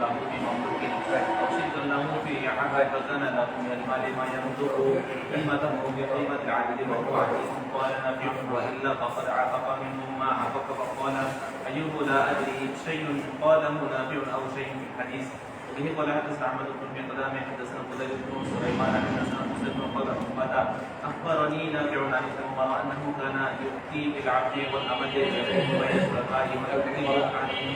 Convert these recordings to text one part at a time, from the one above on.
له بمملوك أو شركا له في عهد فكان له من المال ما يملك قيمته بقيمة العبد وهو عزيز قال نافع وإلا فقد عتق منه ما عتق فقال أيوب لا أدري شيء قاله نافع أو شيء في الحديث. وبه قال حدثنا أحمد بن مقدام حدثنا فضيل بن سليمان حدثنا مسلم بن قال أخبرني نافع عن ابن عمر أنه كان يؤتي بالعبد والأمد بين شركائه ويؤتي عليه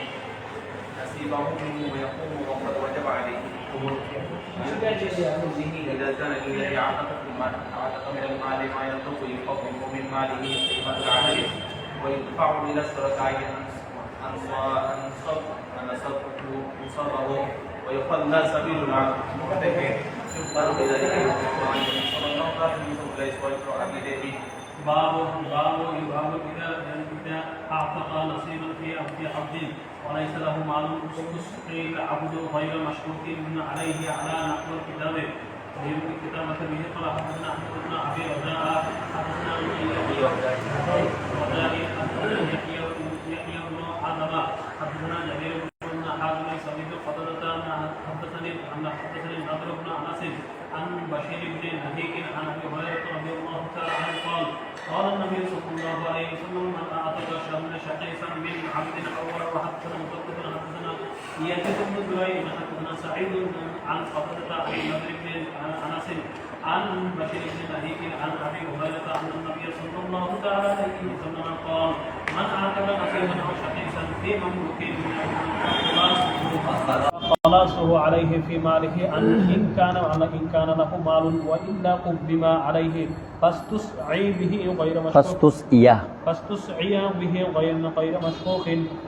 نصيبه منه ويقوم وقد وجب عليه إذا كان لله عتق من المال ما ينطق يقوم من ماله قيمة العدل ويدفع إلى الشركاء أنصبه ويخلى سبيل العتق يخبر بذلك صلى الله عليه وسلم. باب إذا أعتق نصيبا في عبد وليس له مال استسقي العبد غير مشروط عليه على نحو الكتاب ويمكن الكتابة به. قال حدثنا أحمد بن أبي رجاء حدثنا يحيى بن عزبة حدثنا جرير بن حازم سمعت قتادة حدثني النضر بن أنس عن بشير بن نهيك عن أبي هريرة رضي الله تعالى عنه قال قال النبي صلى الله عليه وسلم من أعتق شقيصا من عبد أول وحدثنا مصدق حدثنا يزيد بن زريع حدثنا سعيد عن قتادة عن النضر بن أنس عن بشير بن نهيك عن أبي هريرة أن النبي صلى الله تعالى عليه وسلم قال من أعتق نصيبا أو شقيصا في مملوك خلاصه عليه في ماله إن كان له مال وإلا قبم عليه فاستسعي به غير مشكوك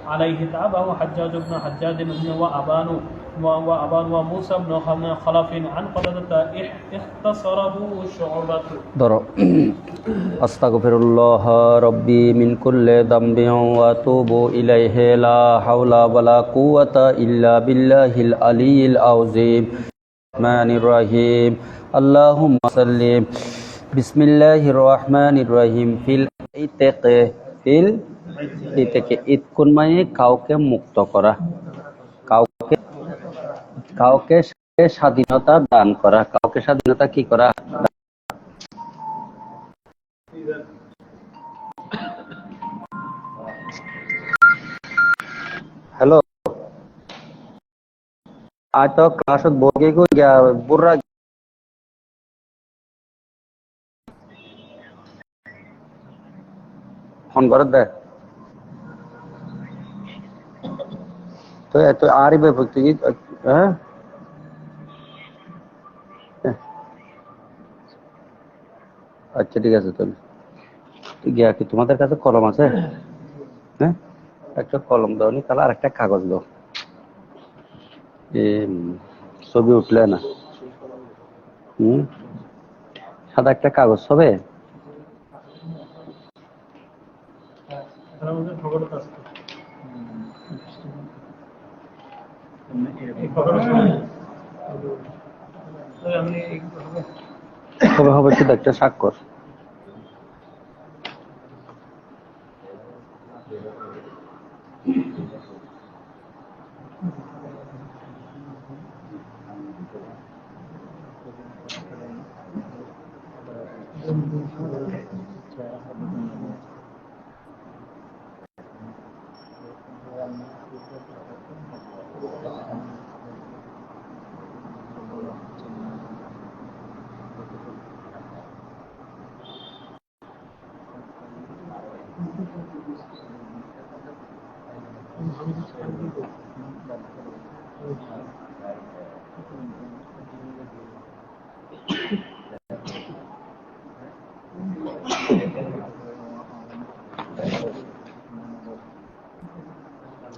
عليه. تابعه حجاج بن حجاج وأبان وموسى بن خلف عن قتادة اختصره شعبة. أستغفر الله ربي من كل ذنب وأتوب إليه لا حول ولا قوة إلا بالله العلي العظيم. الرحمن الرحيم اللهم صل بسم الله الرحمن الرحيم feel ইতেকে ইতকুন মানে কাউকে মুক্ত করা, কাউকে স্বাধীনতা দান করা, কাউকে স্বাধীনতা কি করা। हेलो आज तो क्लास बोगे को गया बुर्रा फोन कर दे तो आ रही भक्ति जी আচ্ছা ঠিক আছে। তুমি গিয়া কি তোমাদের কাছে কলম আছে? হ্যাঁ একটা কলম দাও নি, তাহলে আর একটা কাগজ দাও। ছবি উঠলে না, সাদা একটা কাগজ হবে। কবে হবে শুধু একটা স্বাক্ষর।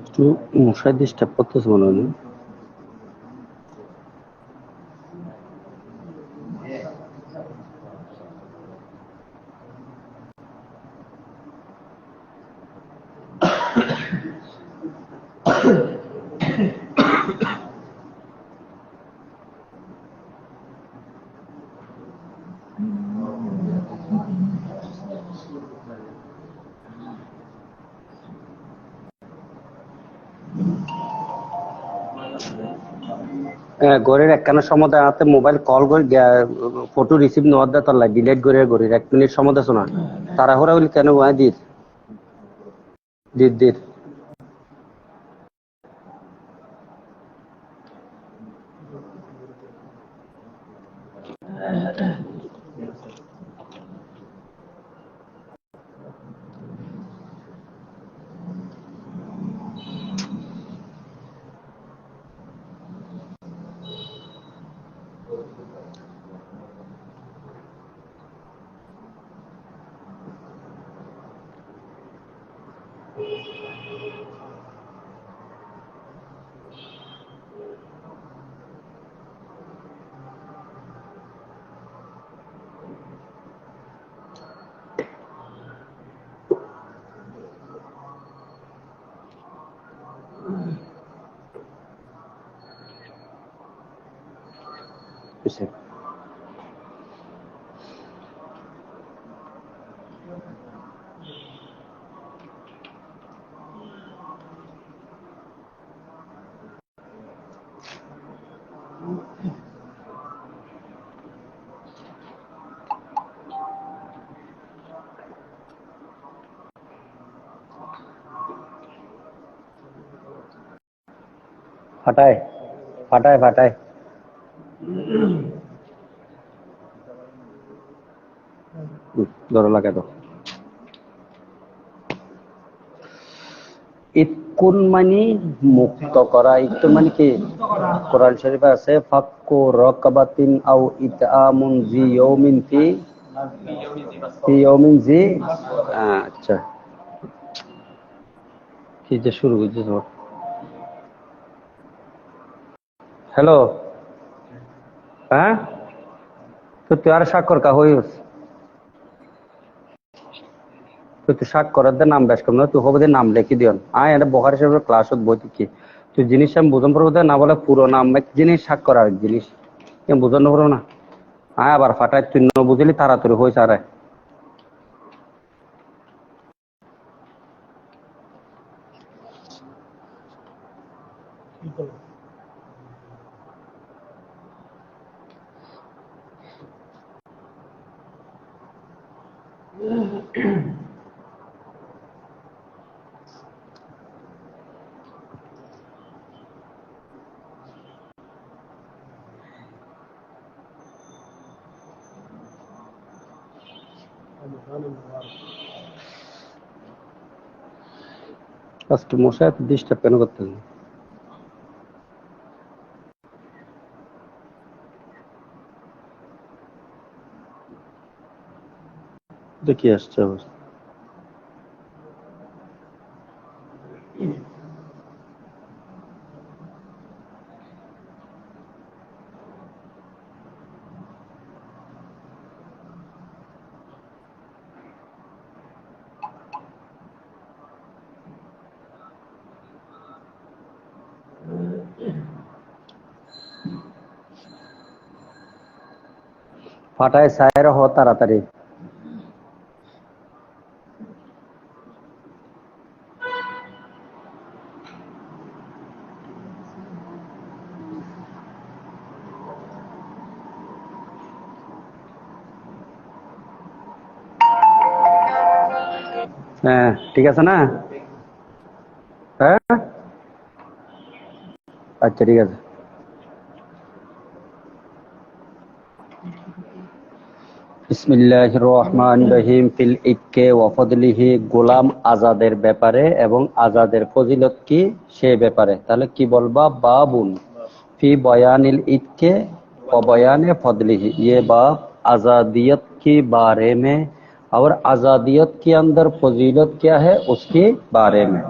একটু মশাই ডিস্টার্ব করতেছে মনে হয়। গড়ির একখানের সময় হাতে মোবাইল কল করে ফটো রিসিভ নেওয়ার দা তার ডিলেট করে গড়ির 1 মিনিট সময় শোনা তাড়াহুড়া হইলে কেন দিত দিত দিত ফাটায় ফাটায় ফাটায় ধরো লাগে তো ইতকুন মানে মুক্ত করা ইতকুন মানে কি কোরআন শরীফে আছে ফাক্কু রাকাবাতিন আও ইতআমুন জি ইয়াউমিন ফি ইয়াউমিন জি আচ্ছা কি যে শুরু হইছে হ্যালো হ্যাঁ তো তুই আর স্বাক্ষর কা হইস তুই স্বাক্ষরের নাম বেশ কম না তুই হবে নাম লিখি দিয়ন এটা বখার হিসেবে ক্লাসত বই কি তুই জিনিস আমি বুঝন পারবো না বলে পুরো নাম এক জিনিস স্বাক্ষর আর জিনিস বুঝন পারবো না আবার ফাটাই তুই ন বুঝলি তাড়াতাড়ি হয়েছে আর আজকে মশা এত ডিস্টার্ব কেন করতেন দেখি আসছে অবস্থা ফাটায় সায়ের হ তাড়াতাড়ি হ্যাঁ ঠিক আছে না হ্যাঁ আচ্ছা ঠিক আছে বিসমিল্লাহির রহমানির রহিম ফিল ইক্কে ওয়া ফাদলিহি গোলাম আজাদের ব্যাপারে এবং আজাদের ফজিলত কি সে ব্যাপারে তাহলে কি বলবা বাবুন ফি বয়ানিল इक्के व बयान फदलिही ये बाब आजादियत के बारे में और आजादियत के अंदर फजीलत क्या है उसके बारे में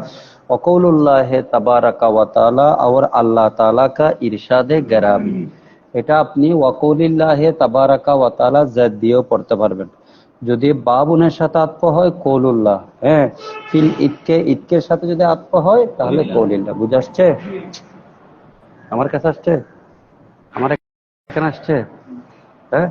वक़ौलुल्लाह तबारक व तआला और अल्लाह ताला का इरशाद गरामी এটা আপনি ওয়াকৌলিল্লাহ তাবারাকা ওয়া তাআলা জাদ দিয়েও পড়তে পারবেন যদি বাবুনের সাথে আতফ হয় কৌলুল্লাহ হ্যাঁ ফিল ইক্কে ইক্কের সাথে যদি আতফ হয় তাহলে কৌলিল্লাহ বুঝে আসছে আমার কাছে আসছে আমার এখানে আসছে হ্যাঁ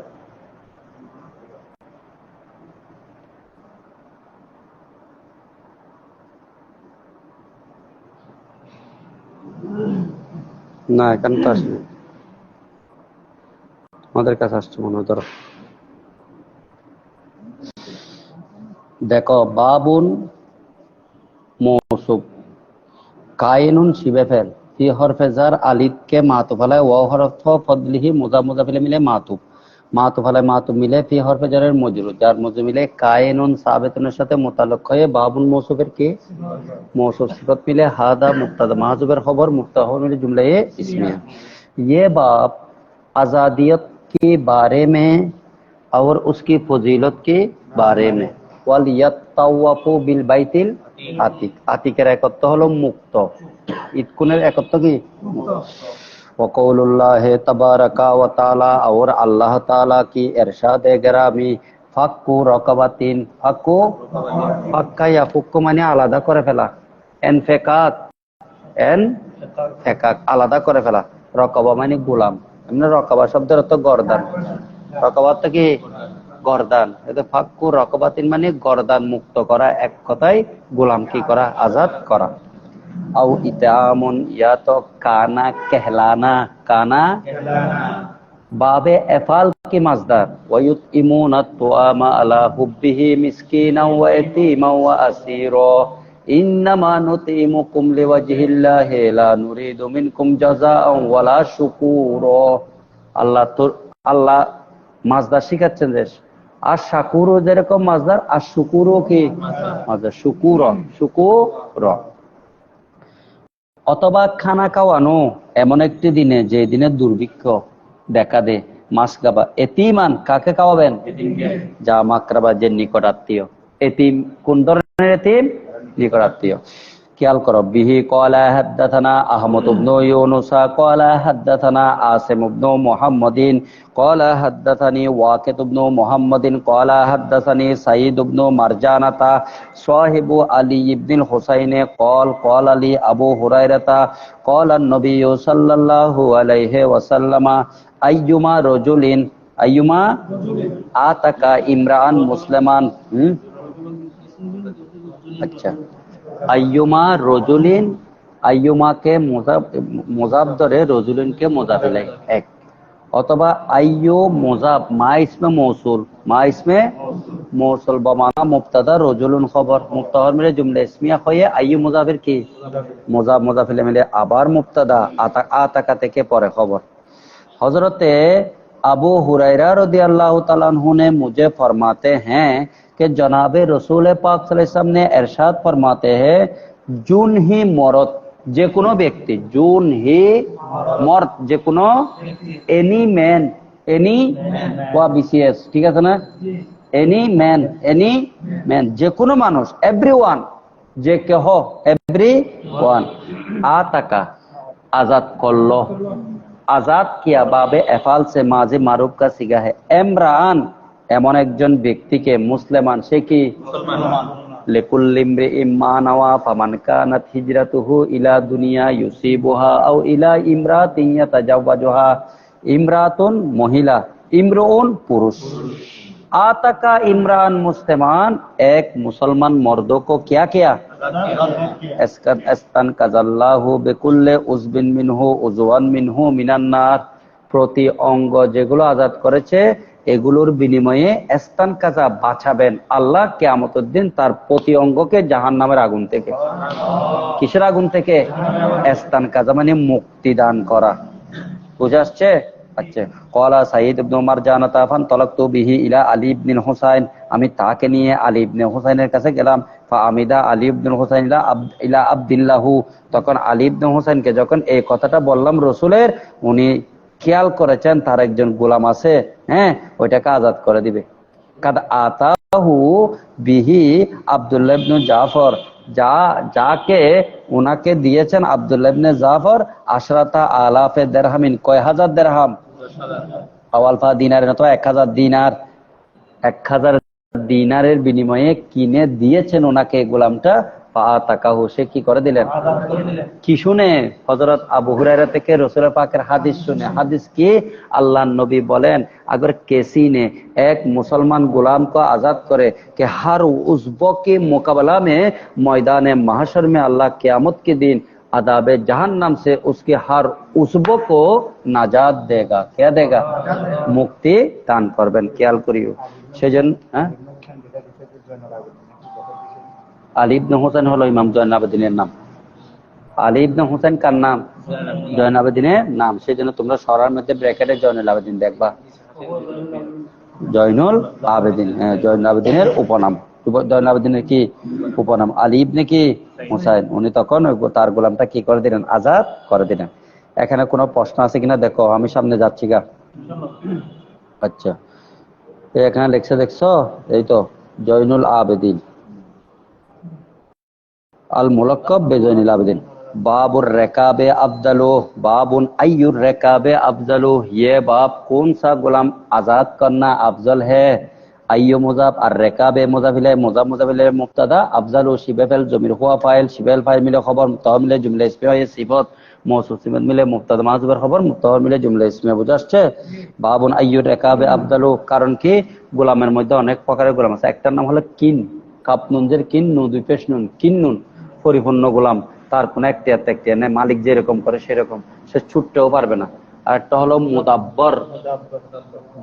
না এখানে তো আসেনি, আমাদের কাছে আসছে মনে হয়। ধরো দেখো, বাবুন মৌসুফ, কায়নুন শিবে ফেল, ফি হরফে জার আলিফকে মাতুফ আলায়, ওয়া হরফ ফদলিহি মুজাফ মুজাফ ইলাইহি মিলে মাতুফ, মাতুফ আলায় মাতুফ মিলে ফি হরফে জারের মজরুর, যার মজরুর মিলে কায়নুন সাবিতুনের সাথে মুতাল্লাক হয়ে বাবুন মৌসুফের কি मौसूफ सिफत मिले, हादा मुब्तदा महज़ूफ़ खबर, मुब्तदा मिले जुमला इस्मिया। ये बाब आज़ादियत के बारे में और उसकी फजीलत के बारे में, वल यत्तवाफ़ु बिल बैतिल आतिक, आतिकेर एकत्व हलो मुक्त, इत्कुनेर एकत्व की वक़ौलुल्लाहि तबारका व ताला, और अल्लाह ताला की इरशाद गिरामी ফাক্কু রকাবাতিন, ফাক্কু ফাক্কা ইয়াফুক্কু মানে আলাদা করে ফেলা, এনফেকাক এন ফেকাক আলাদা করে ফেলা, রকাবা মানে গোলাম, এমনি রকাবা শব্দের অর্থ গর্দান, রকাবাত কি গর্দান, এতে ফাক্কু রকাবাতিন মানে গর্দান মুক্ত করা, এক কথায় গোলাম কি করা, আজাদ করা। আও ইতামুন, ইয়া তো কানা কেহলানা, কানা বাবে এফাল কি মাজদার, ওয়ায়ুত ইমুনাত তুআমা আলা হুব্বিহি মিসকিনাও ওয়া ইয়াতীমাও ওয়া আসীরা, ইন্নামা নুতিমুকুম লিওয়াজহিল্লাহি লা নুরিদু মিনকুম জাযাআন ওয়ালা শুকুরা। আল্লাহ মাজদার শিখাচ্ছেন যে আর শাকুরও যেরকম মাজদার, আর শুকুরও কি মাজদার, শুকুর শুকুর। অথবা খানা খাওয়ানো এমন একটি দিনে যে দিনে দুর্ভিক্ষ দেখা দে, মাস গাবা এতিমান, কাকে খাওয়াবেন, যা মাকরাবা যে নিকট আত্মীয়। এতিম কোন ধরনের এতিম, নিকট আত্মীয়। খেয়াল করো, বিহি ক্বালা হাদাথানা আহমদ ইবনে ইউনুসা ক্বালা হাদাথানা আসিম ইবনে মুহাম্মাদিন ক্বালা হাদাথানি ওয়াকিদ ইবনে মুহাম্মাদিন ক্বালা হাদাথানি সাঈদ ইবনে মারজানাতা সাহিবু আলী ইবনে হুসাইনে ক্বাল আলী আবু হুরায়রাতা ক্বালা নবী সাল্লাল্লাহু আলাইহি ওয়াসাল্লামা আইয়ুমা রাজুলিন আতাকা ইমরান মুসলমান, আচ্ছা আইয়ুমা রজুলিন, আইয়ুমাকে মুজাফ ধরে, রজুলিনকে মুজাফ ইলাইহি এক, অথবা আইয়ু মুজাফ মা ইসমে মৌসুল, মা ইসমে মৌসুল বমানা মুবতাদা রজুলুন খবর, মুবতাদা মিলে জুমলা ইসমিয়া হয়ে আইয়ু মুজাফের কি মুজাফ মুজাফ ইলাইহি মিলে আবার মুবতাদা, আতাকা থেকে পরে খবর। हजरते अबू हुरैरा रदियल्लाहु ताला अन्हु ने मुझे फरमाते हैं कि जनाबे रसूल पाक सल्लल्लाहु अलैहि वसल्लम ने इरशाद फरमाते हैं, जून ही मरद, जे कोनो व्यक्ति, जून ही मर्द जे कोनो, एनी मैन, एनी ওয়া বিসিএস, ঠিক আছে না, এনি ম্যান যে কোনো মানুষ, এভরিওয়ান যে কেহ, এভরিওয়ান, আতাকা आजाद করলো, आजाद किया बाबे एफाल से माजी मारूफ का सिगा है, इमरान एमन एकजन व्यक्ति के मुसलमान से की लिकुल्लि इम्रिइम मा नवा फमन कानत हिजरतुहु इला दुनिया युसीबुहा आउ इला इमरातिन यतजव्वजुहा, इमरातुन महिला, इमरुउन पुरुष। आतका इमरान मुस्लिमान, एक मुसलमान मर्दों को क्या किया, এস্তান কাজাল্লাহু বিকুল্লি উজবিন মিনহু উজওয়ান মিনহু মিনান নার, প্রতি অঙ্গ যেগুলো আজাদ করেছে এগুলোর বিনিময়ে এস্তান কাজা বাঁচাবেন আল্লাহ কিয়ামতের দিন তার প্রতি অঙ্গকে জাহান্নামের আগুন থেকে। কিসের আগুন থেকে? এস্তান কাজা মানে মুক্তি দান করা। বুঝে আসছে? আচ্ছা, ক্বালা সাঈদ ইবনে মারজানাতা ফান তালাকতু বিহি ইলা আলী ইবনে হুসাইন, আমি তাকে নিয়ে আলী ইবনে হুসাইনের কাছে গেলাম। ফা আমিদা আলী ইবনে হুসাইন ইলা আব্দুল্লাহু, তখন আলী ইবনে হুসাইনকে যখন এই কথাটা বললাম রসুলের, উনি খেয়াল করেছেন তার একজন গোলাম আছে, হ্যাঁ, ওইটাকে আজাদ করে দিবে। কাদ আতাহু বিহি আব্দুল্লাহ ইবনে জাফর, যাকে উনাকে দিয়েছেন আব্দুল্লাহ ইবনে জাফর, আশরাতা আলাফে দিরহামিন, কয় হাজার দিরহাম, আওয়ালফা দিনারের মতো 1000 দিনার, 1000 দিনারের বিনিময়ে কিনে দিয়েছেন ওনাকে গোলামটা। ফাতাকাহু, সে কি করে দিলেন, কি শুনে? হযরত আবু হুরায়রা থেকে রাসূল পাকের হাদিস শুনে। হাদিস কি? আল্লাহর নবী বলেন, अगर किसी ने एक मुसलमान गुलाम को आजाद करे कि हर उज़्व के मुकाबला में मैदान महशर में अल्लाह क़यामत के दिन अदाब जहन्नम से उसके हर उस्बो को नाजात देगा। क्या देगा? मुक्ति दान करবেন। খেয়াল করিও সেজন্য আলী ইবনে হোসেন হলো ইমাম জয়নুল আবেদিনের নাম। আলী ইবনে হোসেন কার নাম? জয়নুল আবেদিনের নাম। সেজন্য তোমরা সরার মধ্যে ব্র্যাকেটে জয়নুল আবেদিন দেখবা। জয়নুল আবেদিন, জয়নুল আবেদিনের উপনাম। জয়নুল আবেদিনের কি উপনাম? আলী ইবনে কি হুসাইন। উনি তখন তার গোলামটা কি করে দিলেন? আজাদ করে দিলেন। এখানে কোনো প্রশ্ন আছে কিনা দেখো, আমি সামনে যাচ্ছি গা। আচ্ছা, এখানে লেখছে দেখছো? এই তো জয়নুল আবেদিন আল মুলাক্কাব বেজয়নুল আবেদিন। बाबुर रेकाबे अफजलो बाबुन अय्युर रेकाबे अफजलो। ये बाब कौन सा गुलाम आजाद करना अफजल है? अय्यु मुजाफ और रेकाबे मुजाफिले मुजाफ मुजाफिले मुब्तदा अफजलो शिबेफेल जमीर हुआ फाइल शिबेल फाइल मिले खबर मुतहर मिले जुमला इस्मे ये सिफत मौसूफ सिफत मिले मुब्तदा माजुबर खबर मुतहर मिले जुमला इस्मे বুঝাচ্ছে। বাবুন আইয়ুর রেকাবে আফজালু, কারণ কি গোলামের মধ্যে অনেক প্রকারের গোলাম আছে। একটার নাম হলো কিন, কাপ নুনজের কিন, নু দুই পেশ নুন, কিন্নুন পরিপূর্ণ গোলাম, তার কোন একটিয়া নেই, মালিক যেরকম করে সেরকম, সে ছুটতেও পারবে না। আর একটা হলো মুদাব্বর,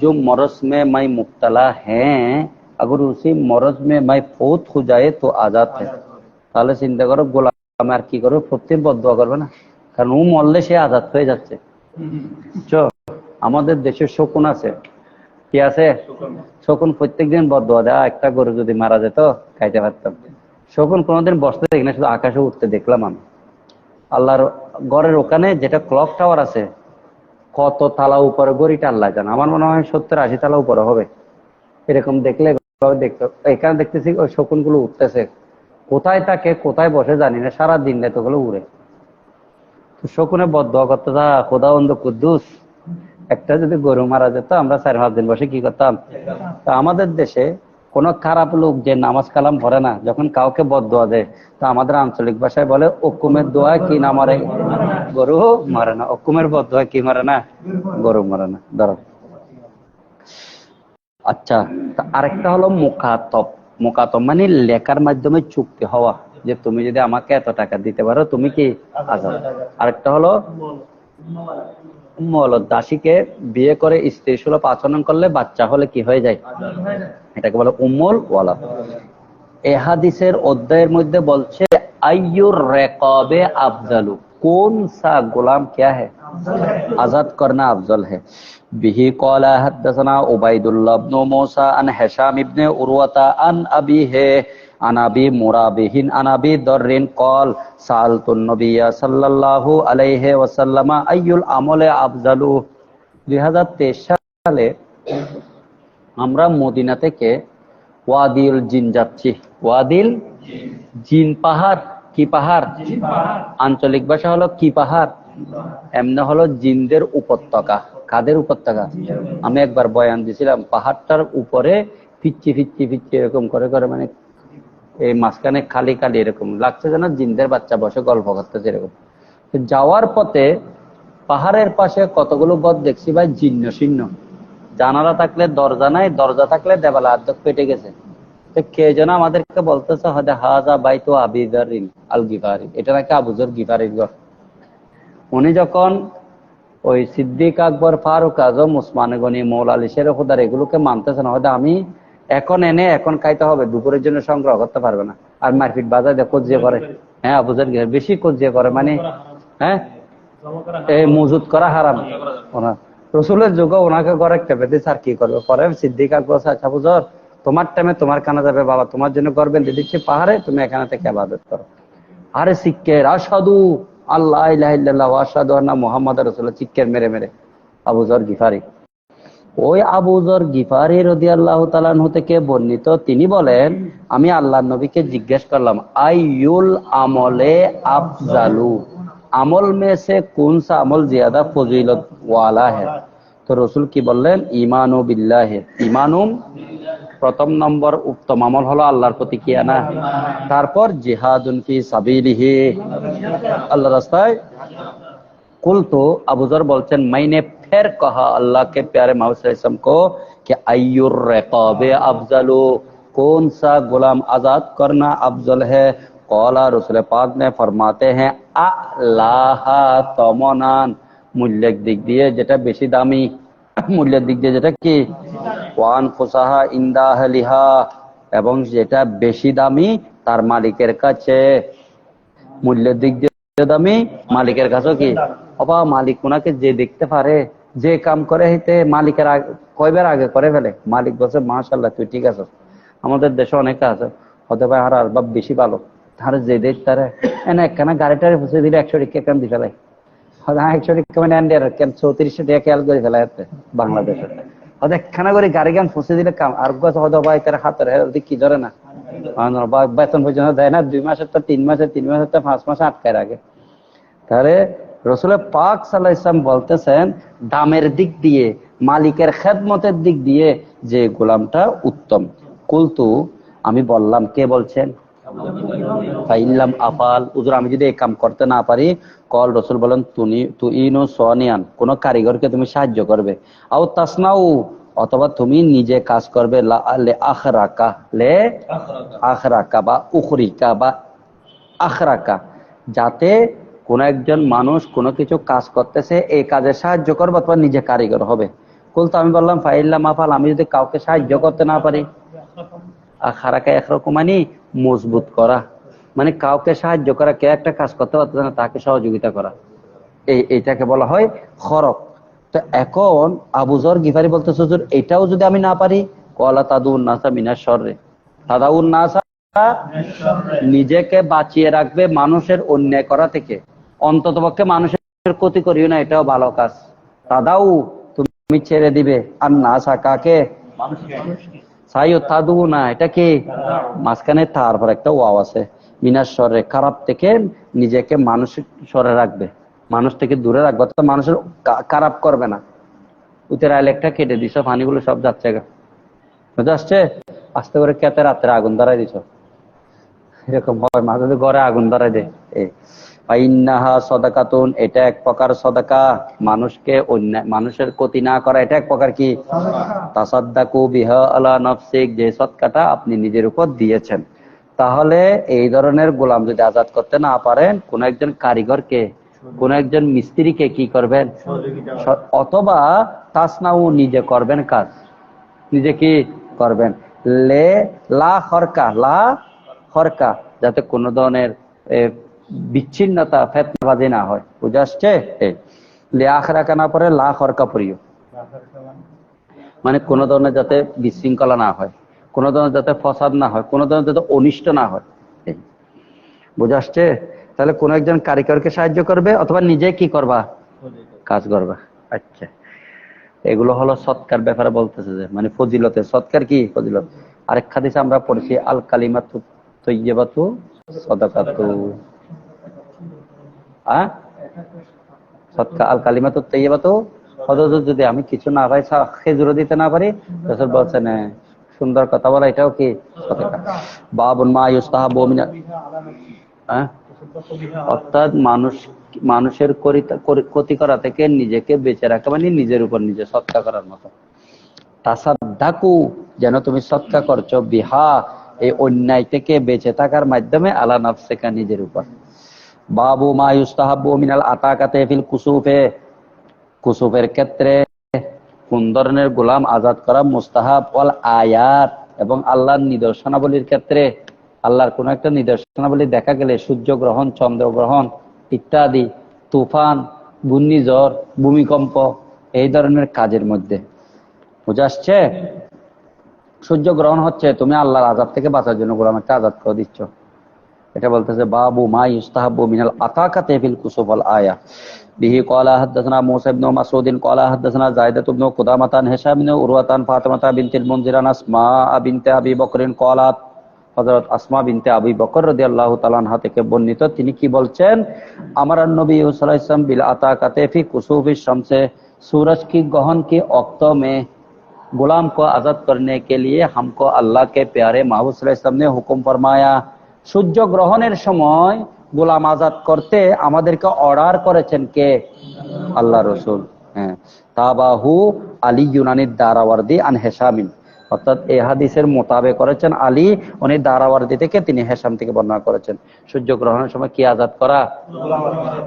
जो मरज में मैं मुब्तला है अगर उसी मरज में मैं फौत हो जाए तो आजाद है। তাহলে চিন্তা করো গোলাম আর কি করবে? প্রত্যেক বদদোয়া করবে না, কারণ ও মরলে সে আজাদ হয়ে যাচ্ছে। আমাদের দেশে শকুন আছে, কি আছে? শকুন প্রত্যেকদিন বদদোয়া দেয়, একটা গরু যদি মারা যেত খাইতে পারতাম। শকুন কোনোদিন বসতে দেখি না, শুধু আকাশে উঠতে দেখলাম আমি। আল্লাহর ঘরের ওখানে যেটা ক্লক টাওয়ার আছে, কত তালা উপরে গড়িটা আল্লাহ জানে, আমার মনে হয় 70-80 তালা উপরে হবে। এরকম দেখলে দেখতে, এখানে দেখতেছি ওই শকুন গুলো উঠতেছে, কোথায় থাকে কোথায় বসে জানি না, সারা দিন রাত ওগুলো উড়ে। তো শকুনে বদদোয়া করতে যা, খোদা বন্ধ কুদ্দুস, একটা যদি গরু মারা যেত আমরা 4-5 দিন বসে কি করতাম। তো আমাদের দেশে কোন খারাপ লোক যে নামাজ কালাম পড়ে না, যখন কাউকে বদদোয়া দেয়, তো আমাদের আঞ্চলিক ভাষায় বলে অকুমের দোয়া কি না মারে, গরু মারে না। অকুমের বদদোয়া কি মারে না, গরু মারে না। ধরো আচ্ছা, আরেকটা হলো মুকাতব। মুকাতব মানে লেখার মাধ্যমে চুক্তি হওয়া, যে তুমি যদি আমাকে এত টাকা দিতে পারো তুমি কি আজাদ। আরেকটা হলো মৌলত, দাসীকে বিয়ে করে স্ত্রী সুলভ আচরণ করলে বাচ্চা হলে কি হয়ে যায়, এটাকে বলে উম্মুল ওয়ালাদ। এ হাদিসের অধ্যায়ের মধ্যে বলছে আইয়ুর রেকাবে আফজালু, কোন সা গোলাম क्या है आजाद करना अफजल है। बिही قال حدثنا عبيد الله بن موسى عن هشام بن عروة عن أبيه عن أبي مرابه عن أبي ذر قال سألت النبي صلى الله عليه وسلم أي العمل أفضل। 2023 সালে আমরা মদিনা থেকে ওয়াদিল জিন যাচ্ছি। ওয়াদিল জিন পাহাড়, কি পাহাড়? আঞ্চলিক ভাষা হলো কি পাহাড়? এমনি হলো জিনদের উপত্যকা। কাদের উপত্যকা? আমি একবার বয়ান দিছিলাম, পাহাড়টার উপরে ফিচ্ছি ফিচ্ছি ফিচ্ছি এরকম করে করে, মানে এই মাঝখানে খালি খালি এরকম লাগছে যেন জিনদের বাচ্চা বসে গল্প করতেছে এরকম। যাওয়ার পথে পাহাড়ের পাশে কতগুলো গদ দেখছি ভাই, জীর্ণ শীর্ণ, জানালা থাকলে দরজা নাই, দরজা থাকলে দেওয়ালে আর্ধেক পেটে গেছে। তো কে যেন আমাদেরকে বলতেছে হয়তো হাজা বাইতু আবি যার আল গিফারি, এটা নাকি আবু যর গিফারির ঘর। উনি যখন ওই সিদ্দিক আকবর, ফারুক আজম, উসমান গনি, মৌলা আলী শের খুদার এগুলোকে মানতেছে না, হয়তো আমি এখন এনে এখন খাইতে হবে, দুপুরের জন্য সংগ্রহ করতে পারবে না, আর মারপিট বাজায় দিয়ে কজিয়ে করে। হ্যাঁ, আবু যর গিফারি বেশি কজিয়ে করে, মানে হ্যাঁ এই মজুদ করা হারাম। রসুলের যুগে ওনাকে ঘরে খেপেতে স্যার কি করবে, পরে সিদ্দিক আকবর আচ্ছা বুঝর তোমার টাইমে তোমার কানা যাবে বাবা, তোমার জন্য করবেন দিচ্ছি পাহাড়ে, তুমি এখানে থেকে ইবাদত করো। আরে শিক্ষের আসাদু আল্লাহ ইলাহা ইল্লাল্লাহ ওয়া আশহাদু আন্না মুহাম্মাদার রাসূলুল্লাহ চিৎকার মেরে মেরে আবু যর গিফারি। ওই আবু যর গিফারি রাদিয়াল্লাহু তাআলা আনহু থেকে বর্ণিত, তিনি বলেন আমি আল্লাহর নবীকে জিজ্ঞেস করলাম আইয়ুল আমলে আফজালু, আমল में से कौन सा अमल ज्यादा फजीलत वाला है। तो रसूल की বললেন ঈমানু বিল্লাহি, ঈমানুম প্রথম নম্বর উত্তম আমল হলো আল্লাহর প্রতি কি আনা, তারপর জিহাদুন ফি সাবিলিহি, আল্লাহর রাস্তায়। কুলতু, আবু যর বলছেন मैंने फिर कहा अल्लाह के प्यारे मोहम्मद सल्लल्लाहु अलैहि वसल्लम को कि अय्युर रिकाबे अफजलु, कौन सा गुलाम आजाद करना अफजल है। कौला रसूल पाक ने फरमाते हैं আল্লাহা তমনান, মূল্যের দিক দিয়ে যেটা বেশি দামি, মূল্যের দিক দিয়ে যেটা কি, ওয়ান ফুসাহা ইনদা আহলিহা, এবং যেটা বেশি দামি তার মালিকের কাছে। মূল্যের দিক দিয়ে দামি, মালিকের কাছেও কি, অবা মালিক ওনাকে যে দেখতে পারে, যে কাম করে হইতে মালিকের কয়বার আগে করে ফেলে, মালিক বলছে মাশাআল্লাহ তুই ঠিক আছো। আমাদের দেশে অনেকে আছে হতে পারে আর আসবাব বেশি ভালো, তার যে দেখ তারা এনে একখানা গাড়িটারে ফুসে দিলে 100 টাকা কেন দিয়ে ফেলাই, 100 টাকা মানে ইন্ডিয়ার কেন 34 টাকা খেয়াল করে ফেলাই বাংলাদেশের হয়তো একখানা করে গাড়ি কেন ফুসে দিলে কাম, আর হয়তো ভাই তার হাতের কি ধরে না, বেতন পর্যন্ত দেয় না, 2 মাসের তো 3 মাসের, 3 মাসের তো 5 মাসে আটকায় রাখে। তাহলে রসুল পাক সাল্লাল্লাহু আলাইহি ওয়াসাল্লাম বলতেছেন দামের দিক দিয়ে, মালিকের খেদমতের দিক দিয়ে যে গোলামটা উত্তম। কুলতু, আমি বললাম, কে বলছেন? ফাইল্লাম আফাল, হুজুর আমি যদি এই কাম করতে না পারি, কল রসুল বলেন তুইনু সোয়ানিয়ান, কোন কারিগরকে তুমি সাহায্য করবে, আও তাসনাউ, অথবা তুমি নিজে কাজ করবে, লে আখরাকা বা উখরিকা বা আখরাকা, যাতে কোন একজন মানুষ কোনো কিছু কাজ করতেছে এই কাজে সাহায্য করবে অথবা নিজে কারিগর হবে। কুলতু, আমি বললাম ফাইল্লাম আফাল, আমি যদি কাউকে সাহায্য করতে না পারি, আখারাকা একরকম মানে মজবুত করা, মানে কাউকে সাহায্য করা, কে একটা কাজ করতে পারতেছে না তাকে সহযোগিতা করা, এইটাকে বলা হয় খরক। তো এখন আবু যর গিফারি বলতেছে হুজুর এটাও যদি আমি না পারি, কলা তাদুন নাসা মিনাশ শাররি, তাদাউন নাসা, নিজেকে বাঁচিয়ে রাখবে মানুষের অন্যায় করা থেকে, অন্ততপক্ষে মানুষের ক্ষতি করিও না, এটাও ভালো কাজ। তাদাউ, তুমি ছেড়ে দিবে, আর নাসা কাকে, সাইও তাদু না, এটা কি মাঝখানে তারপর একটা ওয়াও আছে, মিনাশ শাররি, খারাপ থেকে নিজেকে মানুষের সরে রাখবে, মানুষ থেকে দূরে রাখবে, তো মানুষের খারাপ করবে না। উতের আইলে একটা কেটে দিছ, পানিগুলো সব যাচ্ছে, বুঝে আসছে, আস্তে করে কেতে রাত্রে আগুন ধরাই দিছ, এরকম হয় মাঝে মাঝে ঘরে আগুন ধরাই দেয়। ইন্নাহা সাদাকাতুন, এটা এক প্রকার সাদাকা, মানুষকে অন্যায়, মানুষের ক্ষতি না করা, এটা এক প্রকার কি, তাসাদ্দাকু বিহা আলা নাফসিক, যে সদকাটা আপনি নিজের উপর দিয়েছেন। তাহলে এই ধরনের গোলাম যদি আজাদ করতে না পারেন, কোন একজন কারিগরকে, কোন একজন মিস্ত্রিকে কি করবেন, অথবা তাসনাউ, নিজে করবেন কাজ, নিজে কি করবেন, লা খরকা, যাতে কোন ধরনের বিচ্ছিন্নতা, ফেতনাবাজি না হয়, বুঝে আসছে। লে আখরাকা না পরে লা খরকা পড়িও, মানে কোন ধরনের যাতে বিশৃঙ্খলা না হয়, কোন ধরনের যাতে ফসাদ না হয়, কোন ধরনের যাতে অনিষ্ট না হয়, বুঝে আসছে। তাহলে কোন একজন কারিগরকে সাহায্য করবে অথবা নিজে কি করবা, কাজ করবা। আচ্ছা, এগুলো হলো সৎকার ব্যাপারে বলতেছে, যে মানে ফজিলতের, সৎকার কি ফজিলত। আরেক হাদিসে আমরা পড়েছি আল কালিমাতু তাইয়্যিবাতু সাদাকাতু, সৎকার আল কালিমাতু তাইয়্যিবাতু, যদি আমি কিছু না পাই, খেজুরও দিতে না পারি, রাসূল বলছেন সুন্দর কথা বলা এটাও কি সৎকার। বাবুন মা ইউস্তাহাবু মিনা, অর্থাৎ মানুষের ক্ষতি করা থেকে নিজেকে বেঁচে রাখা, মানে নিজের উপর নিজে সৎকা করার মতো। তাসাদ্দাকু, যেন তুমি সৎকা করছো, বিহা, এই অন্যায় থেকে বেঁচে থাকার মাধ্যমে, আলা নাফসিকা, নিজের উপর। বাবু মা ইউস্তাহাবু মিনাল আতাকাতে ফিল কুসুফে, কুসুফের ক্ষেত্রে কোন ধরনের গোলাম আজাদ করা মুস্তাহাব, ওয়াল আয়াত, এবং আল্লাহর নিদর্শনাবলীর ক্ষেত্রে, আল্লাহর কোন একটা নিদর্শনাবলী দেখা গেলে, সূর্য গ্রহণ, চন্দ্র গ্রহণ ইত্যাদি, তুফান, ঘূর্ণিঝড়, ভূমিকম্প, এই ধরনের কাজের মধ্যে, বুঝে আসছে। সূর্য গ্রহণ হচ্ছে, তুমি আল্লাহর আযাব থেকে বাঁচার জন্য গোলামকে আজাদ করে দিচ্ছ, এটা বলতেছে বাবু মা ইউস্তাহাবু মিনাল আতাকাতি ফিল কুসুফ ওয়াল আয়া। বিহি ক্বালা হাদাসানা মূসা ইবনে মাসউদ ক্বালা হাদাসানা যায়েদাতু ইবনে কুদামাহ আন হিশাম ইবনে উরওয়া আন ফাতিমাহ বিনতুল মুনজির আন আসমা বিনতে আবি বকর ক্বালাত, হযরত আসমা বিনতে আবি বকর রাদিয়াল্লাহু তাআলা আনহা থেকে বর্ণিত, তিনি কি বলছেন, আমার নবী সাল্লাল্লাহু আলাইহি ওয়াসাল্লাম বিল আতাকাতি ফি कुसूफिश शम्स, सूरज की ग्रहण के वक्तों में गुलाम को आजाद करने के लिए हमको अल्लाह के प्यारे महबूब सल्लल्लाहु अलैहि वसल्लम ने हुक्म फरमाया। সূর্য গ্রহণের সময় গোলাম আজাদ করতে আমাদেরকে অর্ডার করেছেন কে, আল্লাহ রাসূল। তাবাহু আলী ইউনানি দারাওয়ার্দি আন হিশামিন, অর্থাৎ এই হাদিসের মোতাবেক করেছেন আলী, উনি দারাওয়ারদি থেকে, তিনি হেশাম থেকে বর্ণনা করেছেন। সূর্য গ্রহণের সময় কি আজাদ করা?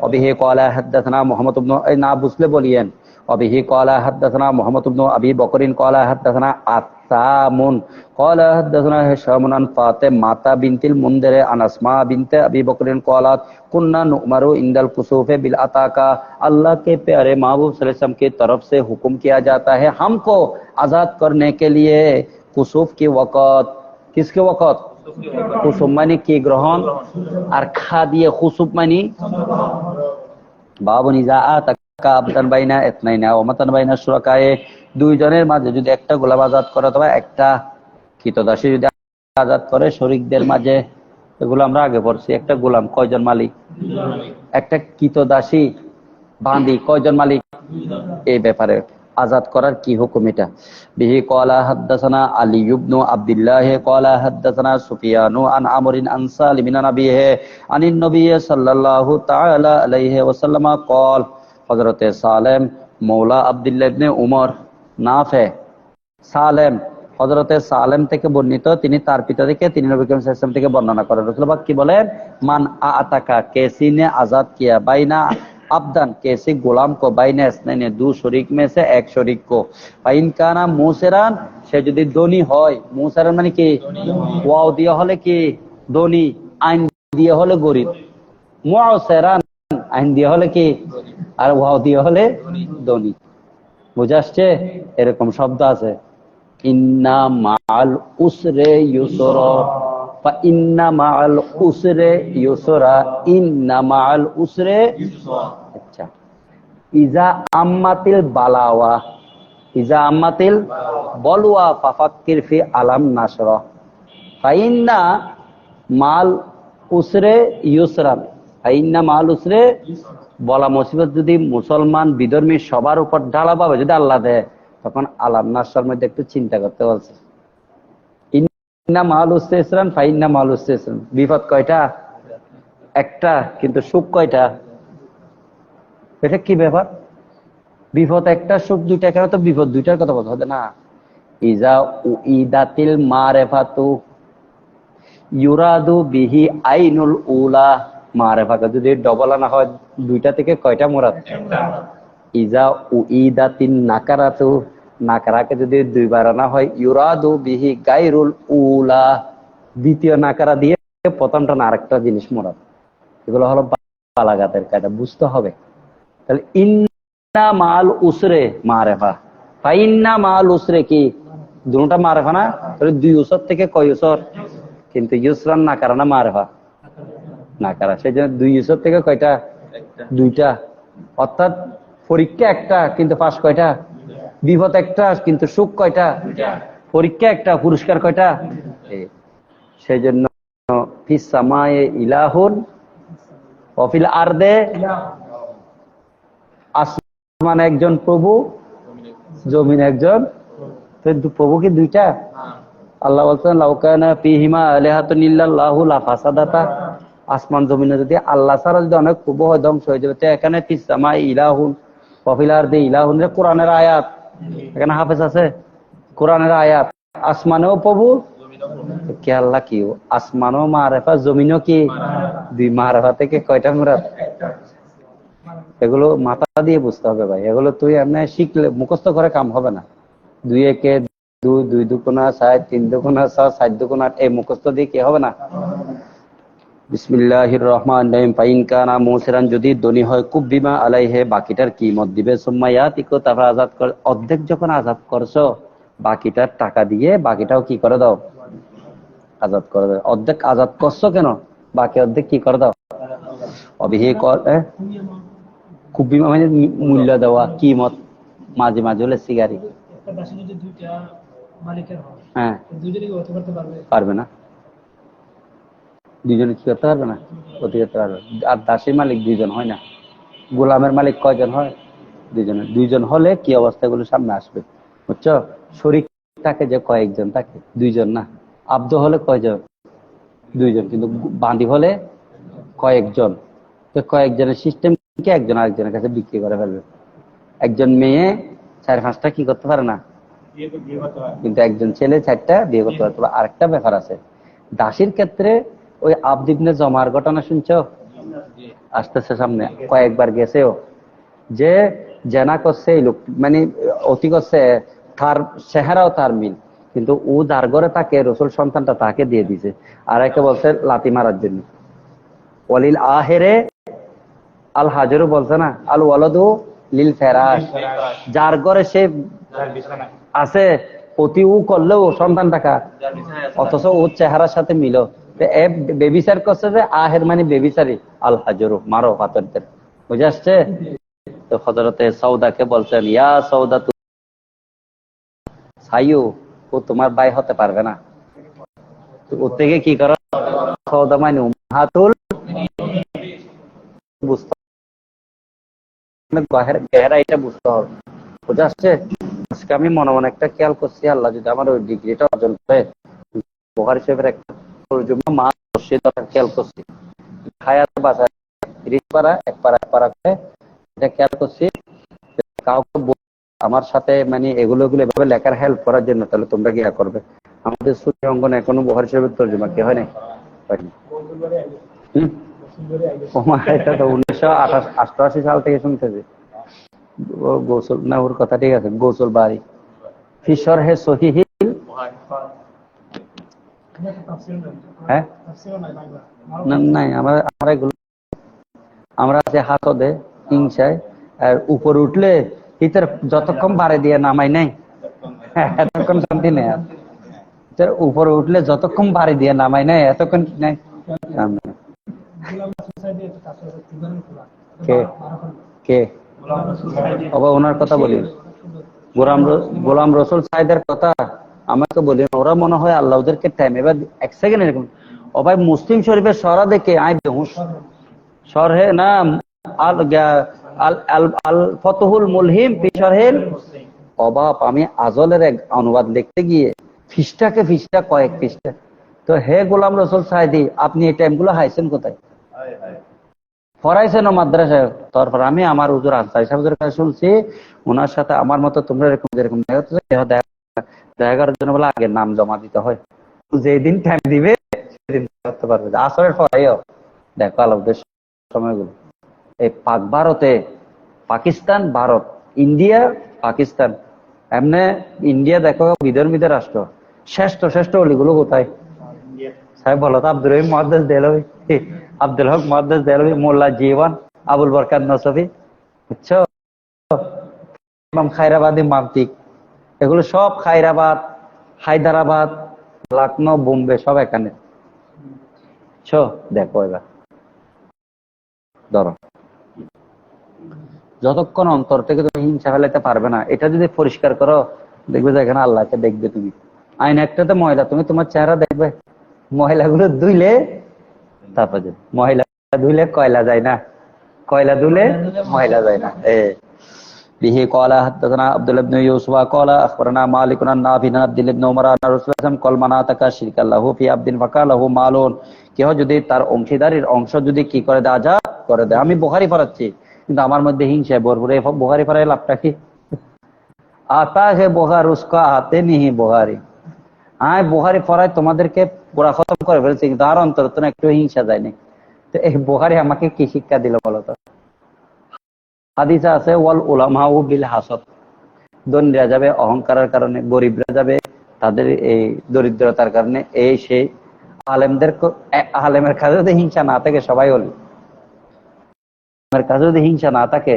অবিহি ক্বালা হাদাসানা মুহাম্মদ ইবনে, না বুঝলে বলিয়েন। অবিহি ক্বালা হাদাসানা মুহাম্মদ ইবনে আবি বকরিন ক্বালা হাদাসানা আত্তামুন ক্বালা হাদাসানা হিশামুন আন ফাতিমাতা বিনতিল মুনদির আন আসমা বিনতে আবি বকরিন ক্বালাত কুন্না নুমারু इंदल कुसूफे बिल अताका, अल्लाह के प्यारे महबूब सल्लल्लाहु अलैहि वसल्लम की तरफ से हुक्म किया जाता है हमको आजाद करने के लिए कुसूफ की वक़्त। किसके वक़्त? कुसूफ मानी की ग्रहण, और खा दिए खुसूफ मानी বাবু নিজা আতাকা আবদান বাইনা ইতনাইনা ওয়া মাতান বাইনা শুরাকায়ে, দুইজনের মাঝে যদি একটা গোলাম আজাদ করে অথবা একটা কৃতদাসী যদি আজাদ করে শরীকদের মাঝে, এগুলো আমরা আগে পড়ছি। একটা গোলাম কয়জন মালিক? একটা কৃতদাসী বান্দি কয়জন মালিক? এই ব্যাপারে আজাদ করার কি হুকুম এটা? বিহি ক্বালা হাদাসানা আলী ইবনে আব্দুল্লাহ ক্বালা হাদাসানা সুফিয়ানু আন আমরিন আন সালিমিন আন আবিহি আনিন নবী সাল্লাল্লাহু তাআলা আলাইহি ওয়াসাল্লাম ক্বাল, হযরতে সালেম মওলা আব্দুল্লাহ ইবনে উমর নাফে সালেম, হযরতে সালেম থেকে বর্ণিত, তিনি তার পিতা থেকে, তিনি নবী করিম সাল্লাল্লাহু আলাইহি ওয়াসাল্লাম থেকে বর্ণনা করেন। রাসূলুল্লাহ কি বলেন? মান আতাকা, कैसी ने आजाद किया, বাইনা अब्दन, कैसे गुलाम को, বাইনা ইসনাইনে, दो शरीक में से एक शरीक को, ফাইন কানা মুসিরান, সে যদি ধনী হয়, মুসিরান মানে কি? ওয়াও দিয়ে হলে কি? ধনী, আইন দিয়ে হলে গরিব। মুসিরান আইন দিয়ে হলে কি? আর ওয়াও দিয়ে হলে ধনী। বুঝা আসছে? এরকম শব্দ আছে, ইন্না মাআল উসরে ইউসরা, ফা ইন্না মাআল উসরে ইউসরা, ইন্না মাআল উসরে ইউসরা। আচ্ছা, ইজা আম্মাতিল বালাওয়া, ইজা আম্মাতিল বলওয়া ফাফাক্কির ফি আলাম নাসরা, ফা ইন্না মাল উসরে ইউসরা, ফা ইন্না মাল উসরে, বলা মুসিবত যদি মুসলমান বিধর্মী সবার উপর ঢালা পাবে যদি আল্লাহ দেয়, তখন আলাম নাসরার মধ্যে একটু চিন্তা করতে বলছে। ইন্না মাল উসরে ইসরান, ফা ইন্না মাল উসরে ইসরান। বিপদ কয়টা? একটা, কিন্তু সুখ কয়টা? এটা কি ব্যাপার? বিপদ একটা, সুখ দুইটা, কেন তো বিপদ দুইটার কথা বলতে হবে না। ইজা উইদাতিল মারিফাতু ইউরাদু বিহি আইনুল উলা, মারিফাকে যদি ডবল আনা হয় দুইটা থেকে কয়টা মুরাদ? ইজা উইদাতিন নাকারাতু, নাকারাকে যদি দুইবার আনা হয় ইউরাদু বিহি গায়রুল উলা, দ্বিতীয় নাকারা দিয়ে প্রথমটা না আরেকটা জিনিস মুরাদ। এগুলো হলো বালাগাতের কায়দা, বুঝতে হবে। তাহলে ইন্না মাল উসরে মারেফা, ফাইন্না মাল উসরে কি? দুটোটা মারেফা না? তাহলে দুই উসর থেকে কয় উসর? কিন্তু ইউসরান নাকারা না মারেফা? নাকারা। সেই জন্য দুই উসর থেকে কয়টা? দুইটা। অর্থাৎ পরীক্ষা একটা কিন্তু পাস কয়টা? বিপদ একটা কিন্তু সুখ কয়টা? পরীক্ষা একটা, পুরস্কার কয়টা? সেই জন্য ফিস সামায়ে ইলাহুন ওয়া ফিল আরদে, আসমান একজন প্রভু, জমিন একজন প্রভু। কি দুইটা? আল্লাহ বলছেন লাউ কানা ফীহিমা আলিহাতুন ইল্লাল্লাহু লাফাসাদাতা, আসমান জমিনে যদি আল্লাহ ছাড়া যদি অনেক প্রভু হয় ধ্বংস হয়ে যাবে। তো এখানে ফিস সামায়ে ইলাহুন ওয়া ফিল আরদে ইলাহুন, কোরআনের আয়াত, এখানে হাফেজ আছে, কোরআনের আয়াত। আসমানেও প্রভু, কে আল্লাহ কি? আসমানও মারেফা, জমিনও কি? দুই মারেফা থেকে কয়টা মুরাদ? এগুলো মাথা দিয়ে বুঝতে হবে ভাই। এগুলো তুই এমনি শিখলে মুখস্থ করে কাম হবে না। দুই একে দুই, দুই দুগুণা ছয়, তিন দুগুণা ছয়, চার দুগুণা আট, এই মুখস্থ দিয়ে কি হবে না। বিসমিল্লাহির রহমানির রহিম। ফাইন কানা মুসিরান, যদি ধনী হয়, কুব্বিমা আলাইহি, বাকিটার কিমত দিবে। সুম্মা ইয়াতিকু, তারপর আজাদ কর। অর্ধেক যখন আজাদ করছো, বাকিটার টাকা দিয়ে বাকিটাও কি করে দাও? আজাদ করে দাও। অর্ধেক আজাদ করছো কেন? বাকি অর্ধেক কি করে দাও? অবিহি কুব্বিমা মানে মূল্য দেওয়া, কিমত। মাঝে মাঝে হলে সিগারি, হ্যাঁ, পারবে না। দুইজনে কি করতে পারবে না? ক্ষতি করতে পারবে। আর দাসী মালিক দুইজন হয় না, গোলামের মালিক কয়জন হয়? দুইজন। দুইজন হলে কি অবস্থাগুলো সামনে আসবে, বুঝছো? শরীক থাকে যে কয়েকজন থাকে, দুইজন না। আব্দ হলে কয়জন? দুইজন। কিন্তু বান্দি হলে কয়েকজন। তো কয়েকজনের সিস্টেমকে একজন আরেকজনের কাছে বিক্রি করে ফেলবে। একজন মেয়ে 4-5টা কি করতে পারে না? কিন্তু একজন ছেলে 4টা বিয়ে করতে পারে। তবে আরেকটা ব্যাপার আছে, দাসীর ক্ষেত্রে ওই আব্দ ইবনে জমার ঘটনা শুনছো? আসতেছে সামনে, কয়েকবার গেছেও, যে জেনা করছে এই লোক, মানে অতি করছে, তার চেহারাও তার মিল, কিন্তু ও যার ঘরে তাকে রসুল সন্তানটা তাকে দিয়ে দিছে, আর একে বলছে লাতি মারার জন্য। ওয়ালিল আহেরে আল হাজরু বলছে না, আল ওয়ালাদু লিল ফেরাশ, যার ঘরে সে আছে অতি ও করলেও সন্তান টাকা, অথচ ওর চেহারার সাথে মিল। বেবিচার করছে, যে আহের মানে বেবিচারি, আল হাজরু মারো পাথরদের, বুঝে আসছে? তো হযরতে সৌদাকে বলছেন, ইয়া সৌদা, সাইয়ু, ও তোমার ভাই হতে পারবে না। তো ওর থেকে কি করা, সৌদা মানে উম্মাহাতুল, বুঝতে গেরাইটা বুঝতে হবে, বুঝে আসছে? আজকে আমি মনে মনে একটা খেয়াল করছি, আল্লাহ যদি আমার ওই ডিগ্রিটা অর্জন করে, বুখারী শরীফের একটা তরজমা মা মসজিদ খেয়াল করছি, হায়াত বাসায় 30 পারা এক পারা করে এটা খেয়াল করছি, কাউকে আমার সাথে মানে এগুলো এভাবে লেখার হেল্প করার জন্য, তাহলে তোমরা কি করবে? আমাদের সুন্নি অঙ্গনে এখনো বুখারী শরীফের তরজমা কি হয় নাই? এটা তো 1988 সাল থেকে শুনতেছি। গোসল না, ওর কথা ঠিক আছে, গোসল বাড়ি ফিশর হে সহিহিল, হ্যাঁ নাই, আমরা এগুলো আমরা আছে হাতদে হিংসায়, আর উপরে উঠলে হিতের যতক্ষণ বাড়ি দিয়ে নামাই নাই এতক্ষণ শান্তি নেই। উপরে উঠলে যতক্ষণ বাড়ি দিয়ে নামাই নাই এতক্ষণ নাই। কে কে ওনার কথা বলি, গোলাম রসুল সাহেদের কথা আমাকে বলি, ওরা মনে হয় আল্লাহ ওদেরকে টাইম, এবার এক সেকেন্ড এরকম ও ভাই, মুসলিম শরীফের সরা দেখে আয় বেহুশ সরহে না, আল ফতহুল মুলহিম ফি শরহিল, অবাব, আমি আজলের এক অনুবাদ লিখতে গিয়ে ফিসটা কয়েক পৃষ্ঠা। তো হে গোলাম রসুল সাহেদি, আপনি এই টাইমগুলো হাইছেন কোথায়? পড়াইছেন মাদ্রাসায়। তারপর আমি আমার হুজুর আনসারী সাহেবের কাছে শুনছি, ওনার সাথে আমার মতো তোমরা এরকম দেখা করার জন্য বলে আগে নাম জমা দিতে হয়, যেদিন টাইম দিবে সেদিন করতে পারবে। আসরের পরেও দেখো আলোকদের সময়গুলো, এই পাক ভারতে, পাকিস্তান ভারত, ইন্ডিয়া পাকিস্তান, এমনি ইন্ডিয়া দেখো বিধর্মীদের রাষ্ট্র, শ্রেষ্ঠ অলিগুলো কোথায় সাহেব বলো তো? আব্দুল রহিম মুহাদ্দিস দেহলভী, আব্দুল হক মুহাদ্দিস দেহলভী, মোল্লা জীবন, আবুল বরকাত নসফি, বুঝছো? ইমাম খায়রাবাদী মান্তিক, এগুলো সব খায়রাবাদ, হায়দ্রাবাদ, লখনৌ, বোম্বে সব এখানে। দেখো এবার ধরো, যতক্ষণ অন্তর থেকে তুমি হিংসা ফেলাইতে পারবে না, এটা যদি পরিষ্কার করো, দেখবে যে এখানে আল্লাহকে দেখবে তুমি। আইন একটাতে ময়লা, তুমি তোমার চেহারা দেখবে, মহিলাগুলো ধুইলে তারপর মহিলা ধুইলে কয়লা যায় না, কয়লা ধুলে মহিলা যায় না। به قال حدثنا عبد الله بن يوسف قال اخبرنا مالك عن نافع عن عبد الله بن عمر ان رسول الله قال من اتى شرك له في عبد فقال له مال, কেউ যদি তার অংশীদারির অংশ যদি কি করে দেয়, আজাদ করে দেয়। আমি বুখারী পড়াচ্ছি কিন্তু আমার মধ্যে হিংসা ভরপুর, এই বুখারী পড়ায় লাভটা কি? আতা হে বুখার উসকা আতে নিহি বুখারী, বুখারী পড়ায় তোমাদেরকে পুরা খতম করে ফেলছে, কিন্তু আর অন্তর তো একটু হিংসা যায়নি। তো এই বুখারী আমাকে কি শিক্ষা দিল বলো তো? হাদিসে আছে ওয়াল উলামাউ বিল হাসাদ, ধনীরা যাবে অহংকারের কারণে, গরিবরা যাবে তাদের এই দরিদ্রতার কারণে, এই সেই আলেমের কাছে যদি হিংসা না থাকে সবাই হল, কাছে যদি হিংসা না থাকে,